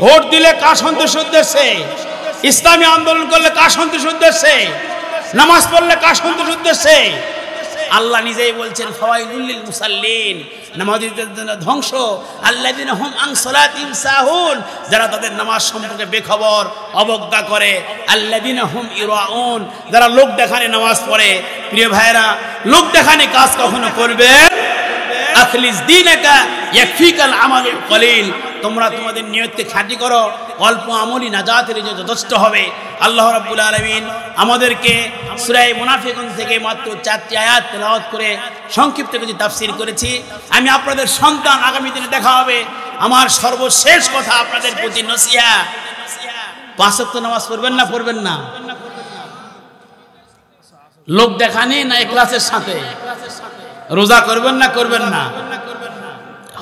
ভোট দিলে কার সন্তুষ্টির উদ্দেশ্যে? ইসলামী আন্দোলন করলে কার সন্তুষ্টির উদ্দেশ্যে? নামাজ পড়লে কার সন্তুষ্টির উদ্দেশ্যে? আল্লাহ নিজেই বলছেন ফাওয়াইলুল লিল মুসাল্লিন, নামাজীদের জন্য ধ্বংস। আল্লাযিনা হুম আন সালাতিহিম সাহুন, যারা তাদের নামাজ সম্পর্কে বেখবর, অবজ্ঞা করে। আল্লাযিনা হুম ইরাউন, যারা লোক দেখানে নামাজ পড়ে। প্রিয় ভাইরা, লোক দেখানে কাজ কখনো করবেন? আখলিস দীনাকা ইয়াকফিকাল আমালুল কলিল, তোমরা তোমাদের নিয়তকে খাঁটি করো, অল্প আমলই নাজাতের জন্য যথেষ্ট হবে। আল্লাহ রাব্বুল আলামিন আমাদেরকে সূরা মুনাফিকুন থেকে মাত্র 4টি আয়াত তেলাওয়াত করে সংক্ষিপ্ত কিছু তাফসীর করেছি। আমি আপনাদের সন্তান, আগামী দিনে দেখা হবে। আমার সর্বশেষ কথা আপনাদের প্রতি নসিহত, 5 ওয়াক্ত নামাজ পড়বেন না পড়বেন না? লোক দেখানি না ইখলাসের সাথে? রোজা করবেন না করবেন না?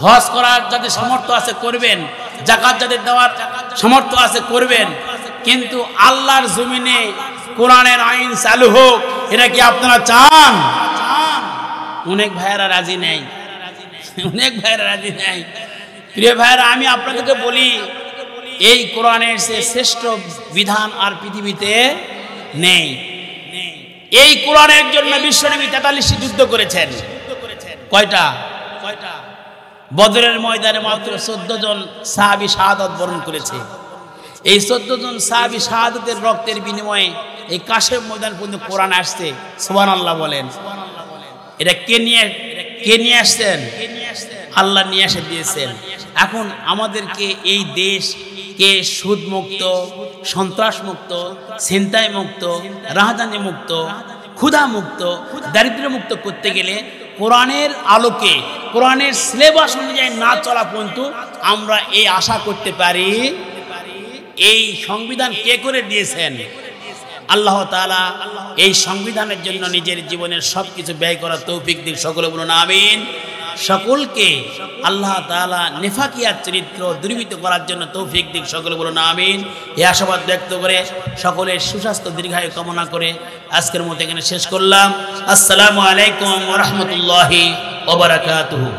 হজ করার যাদের সামর্থ্য আছে করবেন, যাকাত যাদের দেওয়ার সামর্থ্য আছে করবেন, কিন্তু আল্লাহর জমিনে কোরআনের আইন চালু হোক, এটা কি আপনারা চান? অনেক ভাইয়েরা রাজি নেই, অনেক ভাইয়েরা রাজি নেই। প্রিয় ভাইয়েরা, আমি আপনাদেরকে বলি, এই কোরআনের সে শ্রেষ্ঠ বিধান আর পৃথিবীতে নেই। এই কোরআনের জন্য বিশ্বনবী 43টি যুদ্ধ করেছেন। কয়টা? বদরের ময়দানে মাত্র 14 জন সাহাবী শাহাদাত বরণ করেছে। এই 14 জন সাহাবী শাহাদাতের রক্তের বিনিময়ে এই কাশেম ময়দান পর্যন্ত কোরআন আসছে। সুবহানাল্লাহ বলেন। এটা কে নিয়ে আসছেন? আল্লাহ নিয়ে এসে দিয়েছেন। এখন আমাদেরকে এই দেশকে সুদ মুক্ত, সন্ত্রাস মুক্ত, ছিনতাই মুক্ত, রাহাজানি মুক্ত, ক্ষুধা মুক্ত, দারিদ্র্য মুক্ত করতে গেলে কোরআনের আলোকে, কোরআনের সিলেবাস অনুযায়ী না চলা পর্যন্ত আমরা এই আশা করতে পারি। এই সংবিধান কে করে দিয়েছেন? আল্লাহ তাআলা এই সংবিধানের জন্য নিজের জীবনের সবকিছু ব্যয় করার তৌফিক দিন। সকলে বলুন আমিন। সকলকে আল্লাহ তাআলা নেফাকিয়ার চরিত্র দূরীভূত করার জন্য তৌফিক দিন। সকলে বলুন আমিন। এই আশাবাদ ব্যক্ত করে সকলের সুস্বাস্থ্য দীর্ঘায়ু কামনা করে আজকের মতো এখানে শেষ করলাম। আসসালামু আলাইকুম ওয়া রাহমাতুল্লাহি ওয়া বারাকাতুহু।